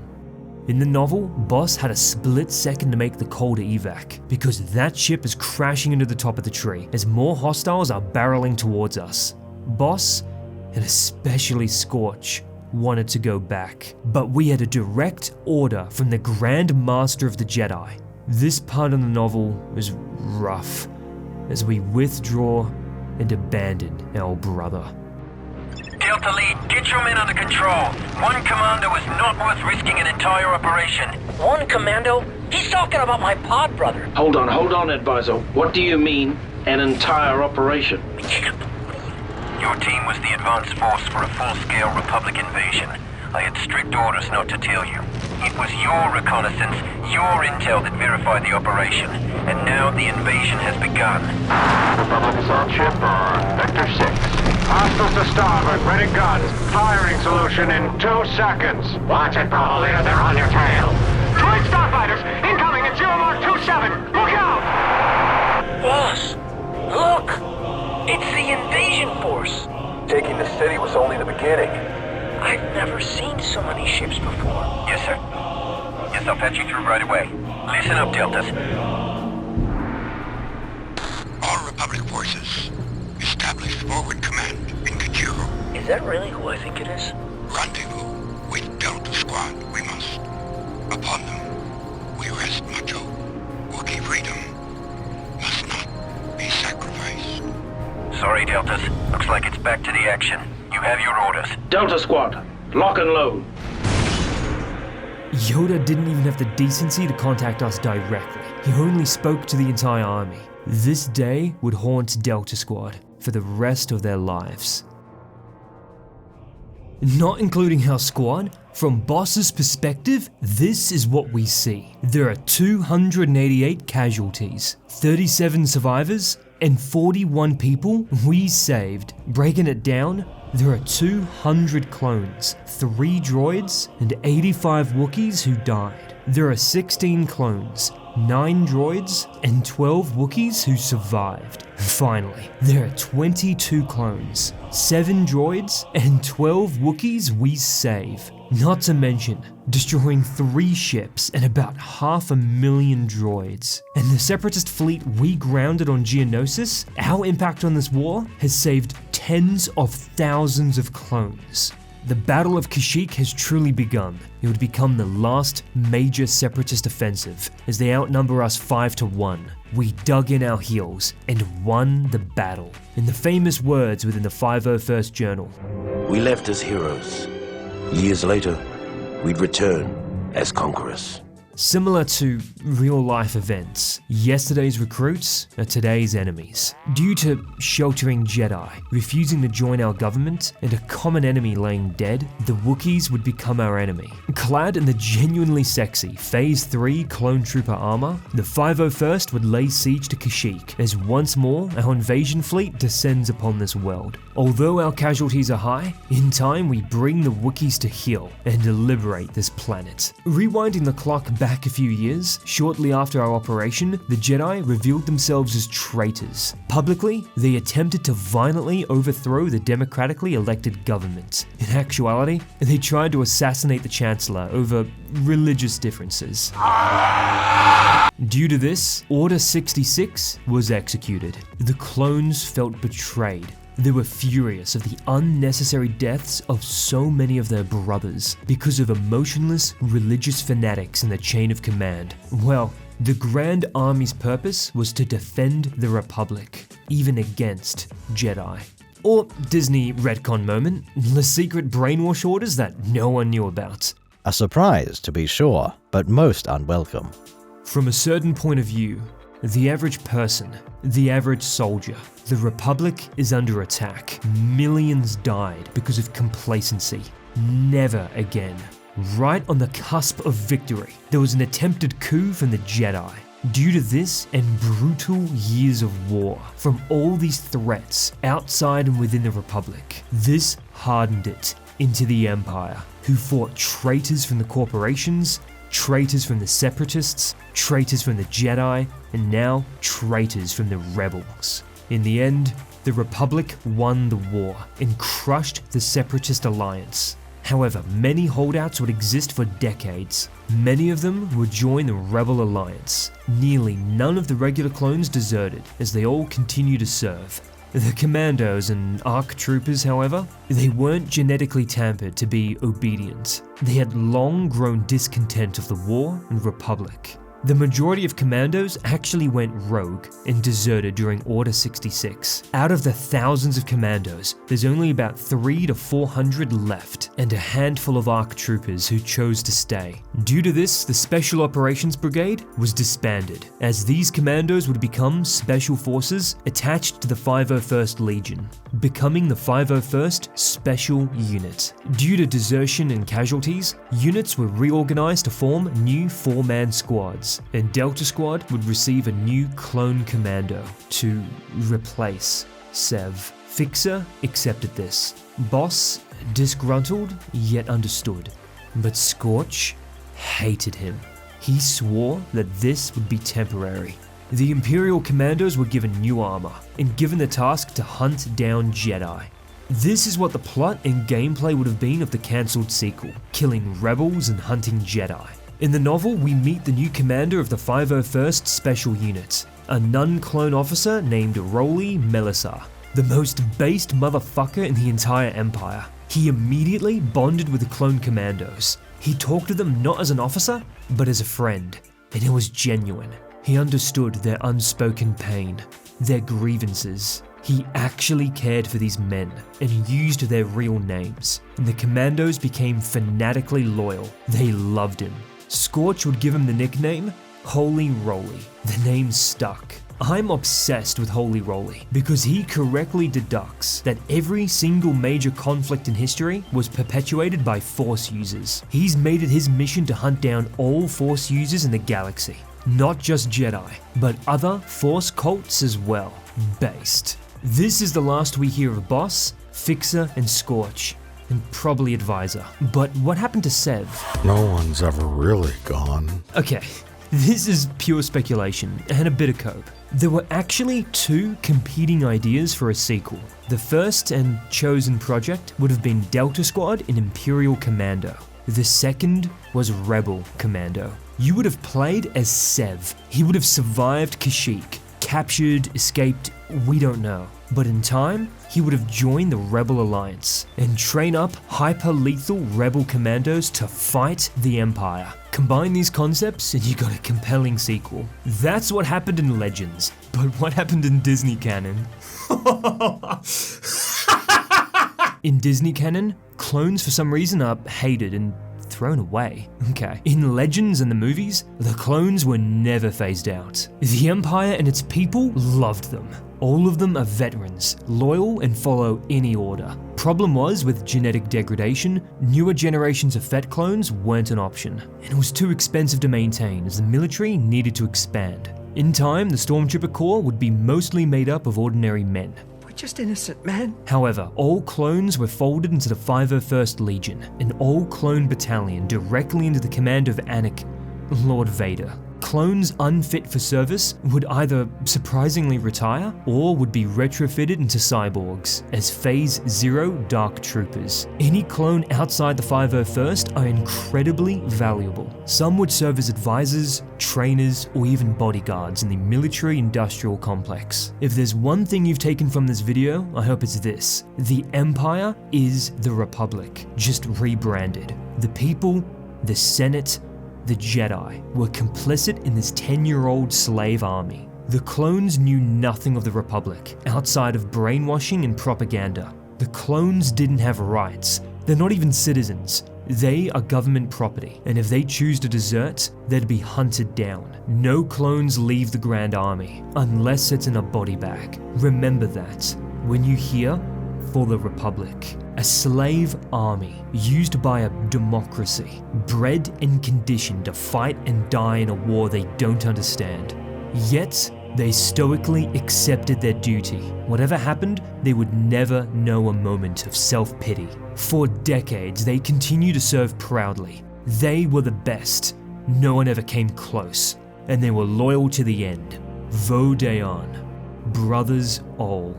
In the novel, Boss had a split second to make the call to evac, because that ship is crashing into the top of the tree as more hostiles are barreling towards us. Boss, and especially Scorch, wanted to go back, but we had a direct order from the Grand Master of the Jedi. This part of the novel is rough, as we withdraw and abandon our brother. got the lead. Get your men under control. One commando is not worth risking an entire operation. One commando? He's talking about my pod brother. Hold on, advisor. What do you mean, an entire operation? Your team was the advance force for a full-scale Republic invasion. I had strict orders not to tell you. It was your reconnaissance, your intel that verified the operation. And now the invasion has begun. Republic assault ship on Vector 6. Hostiles to starboard, ready guns. Firing solution in 2 seconds. Watch it, Paul. Leader, they're on your tail. Droid starfighters, incoming at Geomark 27. Look out! Boss, look! It's the invasion force. Taking the city was only the beginning. I've never seen so many ships before. Yes, sir. Yes, I'll patch you through right away. Listen up, Deltas. All Republic forces, establish forward command in Kashyyyk. Is that really who I think it is? Rendezvous with Delta Squad, we must. Upon them, we rest Macho. Wookiee freedom must not be sacrificed. Sorry, Deltas. Looks like it's back to the action. You have your orders. Delta Squad, lock and load. Yoda didn't even have the decency to contact us directly. He only spoke to the entire army. This day would haunt Delta Squad for the rest of their lives. Not including our squad, from Boss's perspective, this is what we see. There are 288 casualties, 37 survivors, and 41 people we saved. Breaking it down, there are 200 clones, 3 droids, and 85 Wookiees who died. There are 16 clones, 9 droids, and 12 Wookiees who survived. Finally, there are 22 clones, 7 droids, and 12 Wookiees we save. Not to mention, destroying 3 ships and about 500,000 droids. And the Separatist fleet we grounded on Geonosis, our impact on this war has saved tens of thousands of clones. The Battle of Kashyyyk has truly begun. It would become the last major Separatist offensive, as they outnumber us 5-1. We dug in our heels and won the battle. In the famous words within the 501st Journal, "We left as heroes. Years later, we'd return as conquerors." Similar to real-life events, yesterday's recruits are today's enemies. Due to sheltering Jedi, refusing to join our government, and a common enemy laying dead, the Wookiees would become our enemy. Clad in the genuinely sexy Phase 3 clone trooper armor, the 501st would lay siege to Kashyyyk, as once more our invasion fleet descends upon this world. Although our casualties are high, in time we bring the Wookiees to heel and liberate this planet. Rewinding the clock back a few years, shortly after our operation, the Jedi revealed themselves as traitors. Publicly, they attempted to violently overthrow the democratically elected government. In actuality, they tried to assassinate the Chancellor over religious differences. Due to this, Order 66 was executed. The clones felt betrayed. They were furious of the unnecessary deaths of so many of their brothers because of emotionless religious fanatics in the chain of command. Well, the Grand Army's purpose was to defend the Republic, even against Jedi. Or Disney retcon moment, the secret brainwash orders that no one knew about. A surprise, to be sure, but most unwelcome. From a certain point of view, the average person, the average soldier, the Republic is under attack. Millions died because of complacency. Never again. Right on the cusp of victory, there was an attempted coup from the Jedi. Due to this and brutal years of war, from all these threats outside and within the Republic, this hardened it into the Empire, who fought traitors from the corporations, traitors from the Separatists, traitors from the Jedi, and now traitors from the rebels. In the end, the Republic won the war and crushed the Separatist alliance. However, many holdouts would exist for decades. Many of them would join the Rebel Alliance. Nearly none of the regular clones deserted, as they all continue to serve. The Commandos and ARC troopers, however, they weren't genetically tampered to be obedient. They had long grown discontent of the war and Republic. The majority of Commandos actually went rogue and deserted during Order 66. Out of the thousands of Commandos, there's only about 300 to 400 left, and a handful of ARC troopers who chose to stay. Due to this, the Special Operations Brigade was disbanded, as these Commandos would become Special Forces attached to the 501st Legion, becoming the 501st Special Unit. Due to desertion and casualties, units were reorganized to form new 4-man squads, and Delta Squad would receive a new clone commando to replace Sev. Fixer accepted this. Boss, disgruntled yet understood. But Scorch hated him. He swore that this would be temporary. The Imperial Commandos were given new armor and given the task to hunt down Jedi. This is what the plot and gameplay would have been of the cancelled sequel, killing rebels and hunting Jedi. In the novel, we meet the new commander of the 501st Special Unit, a non-clone officer named Roly Melisar, the most based motherfucker in the entire Empire. He immediately bonded with the clone commandos. He talked to them not as an officer, but as a friend, and it was genuine. He understood their unspoken pain, their grievances. He actually cared for these men and used their real names, and the commandos became fanatically loyal. They loved him. Scorch would give him the nickname Holy Roly. The name stuck. I'm obsessed with Holy Roly because he correctly deducts that every single major conflict in history was perpetuated by Force users. He's made it his mission to hunt down all Force users in the galaxy. Not just Jedi, but other Force cults as well. Based. This is the last we hear of Boss, Fixer, and Scorch. And probably Advisor. But what happened to Sev? No one's ever really gone. Okay, this is pure speculation and a bit of cope. There were actually 2 competing ideas for a sequel. The first and chosen project would have been Delta Squad and Imperial Commando. The second was Rebel Commando. You would have played as Sev. He would have survived Kashyyyk, captured, escaped, we don't know. But in time, he would have joined the Rebel Alliance and train up hyper-lethal Rebel Commandos to fight the Empire. Combine these concepts and you got a compelling sequel. That's what happened in Legends, but what happened in Disney canon? In Disney canon, clones for some reason are hated and thrown away. Okay. In Legends and the movies, the clones were never phased out. The Empire and its people loved them. All of them are veterans, loyal and follow any order. Problem was, with genetic degradation, newer generations of Fett clones weren't an option, and it was too expensive to maintain as the military needed to expand. In time, the Stormtrooper Corps would be mostly made up of ordinary men. We're just innocent men. However, all clones were folded into the 501st Legion, an all-clone battalion directly into the command of Anik, Lord Vader. Clones unfit for service would either surprisingly retire or would be retrofitted into cyborgs as Phase 0 Dark Troopers. Any clone outside the 501st are incredibly valuable. Some would serve as advisors, trainers, or even bodyguards in the military-industrial complex. If there's one thing you've taken from this video, I hope it's this. The Empire is the Republic, just rebranded. The people, the Senate, the Jedi were complicit in this 10-year-old slave army. The clones knew nothing of the Republic, outside of brainwashing and propaganda. The clones didn't have rights. They're not even citizens. They are government property, and if they choose to desert, they'd be hunted down. No clones leave the Grand Army, unless it's in a body bag. Remember that when you hear for the Republic. A slave army used by a democracy, bred and conditioned to fight and die in a war they don't understand. Yet, they stoically accepted their duty. Whatever happened, they would never know a moment of self-pity. For decades, they continued to serve proudly. They were the best. No one ever came close. And they were loyal to the end. Vaux Deon. Brothers all.